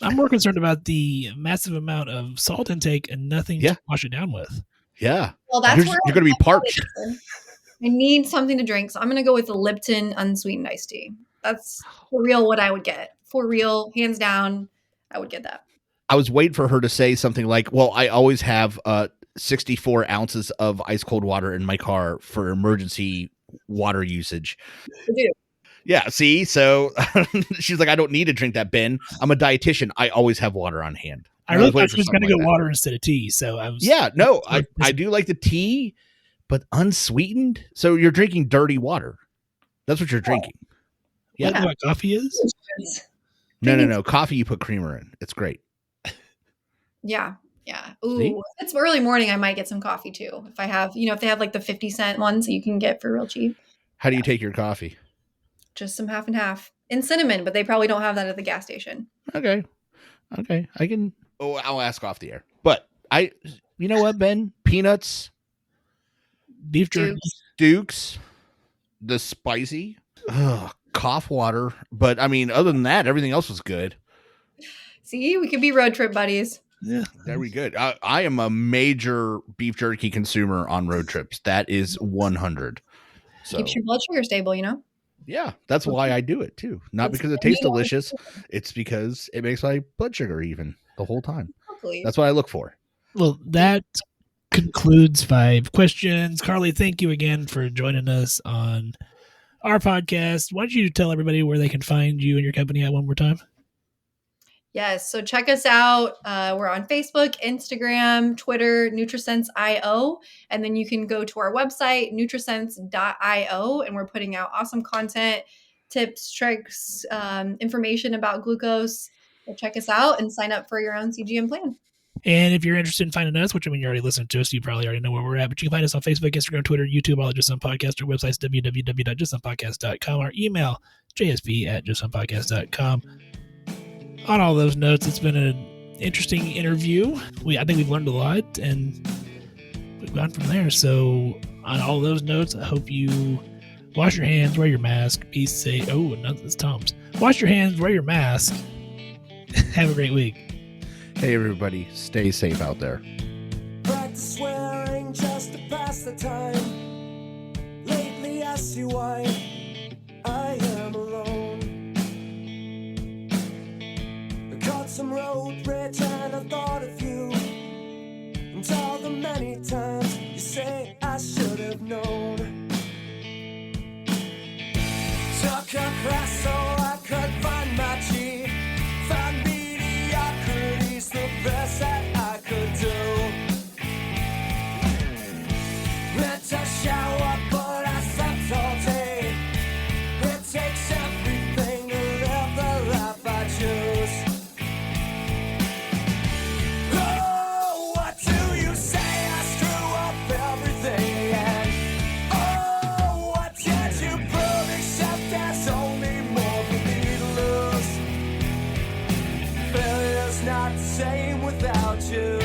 Speaker 1: I'm more concerned about the massive amount of salt intake and nothing to wash it down with.
Speaker 2: Yeah.
Speaker 5: Well, that's
Speaker 2: you're going to be parched.
Speaker 5: I need something to drink, so I'm going to go with the Lipton unsweetened iced tea. That's for real what I would get. For real, hands down, I would get that.
Speaker 2: I was waiting for her to say something like, well, I always have 64 ounces of ice cold water in my car for emergency water usage.
Speaker 5: I do.
Speaker 2: Yeah, see? So she's like, I don't need to drink that, Ben. I'm a dietitian. I always have water on hand.
Speaker 1: I really thought she was going to go water instead of tea. So I was.
Speaker 2: Yeah, no, I do like the tea, but unsweetened. So you're drinking dirty water. That's what you're drinking.
Speaker 1: Yeah. You know what coffee is?
Speaker 2: No. Coffee, you put creamer in. It's great.
Speaker 5: Yeah. Yeah. Ooh,
Speaker 2: See?
Speaker 5: if it's early morning, I might get some coffee too. If I have, if they have like the 50-cent ones that you can get for real cheap.
Speaker 2: How do you take your coffee?
Speaker 5: Just some half and half in cinnamon, but they probably don't have that at the gas station.
Speaker 2: Okay. I can. Oh, I'll ask off the air. But you know what, Ben? Peanuts,
Speaker 1: Beef jerky.
Speaker 2: Dukes, the spicy, cough water. But I mean, other than that, everything else was good.
Speaker 5: See, we could be road trip buddies.
Speaker 1: Yeah.
Speaker 2: Very good. I am a major beef jerky consumer on road trips. That is 100. So
Speaker 5: Keeps your blood sugar stable,
Speaker 2: yeah, that's why I do it too. Not because it tastes delicious. It's because it makes my blood sugar even the whole time.
Speaker 5: Exactly.
Speaker 2: That's what I look for.
Speaker 1: Well, that concludes 5 questions. Carlee, thank you again for joining us on our podcast. Why don't you tell everybody where they can find you and your company at one more time?
Speaker 5: Yes. So check us out. We're on Facebook, Instagram, Twitter, NutriSense.io. And then you can go to our website, nutrisense.io. And we're putting out awesome content, tips, tricks, information about glucose. So check us out and sign up for your own CGM plan.
Speaker 1: And if you're interested in finding us, which I mean, you already listened to us, you probably already know where we're at, but you can find us on Facebook, Instagram, Twitter, YouTube, all at Just Some Podcast. Our website's www.justsomepodcast.com. Our email, jsp@justsomepodcast.com. On all those notes, it's been an interesting interview. I think we've learned a lot, and we've gone from there. So on all those notes, I hope you wash your hands, wear your mask, be safe. Oh, no, it's Tom's. Wash your hands, wear your mask. Have a great week.
Speaker 2: Hey, everybody, stay safe out there.
Speaker 6: Practice swearing just to pass the time. Lately I see why I am alone. I caught some road rage and I thought of you. And all the many times you say I should have known. Took a class so I could find my G. Found mediocrity's the best that I could do. Meant to shower, but I slept all day. It takes everything to live the life I choose. Oh, what do you say? I screw up everything again. Oh, what did you prove except there's only more for me to lose? Failure's not the same without you.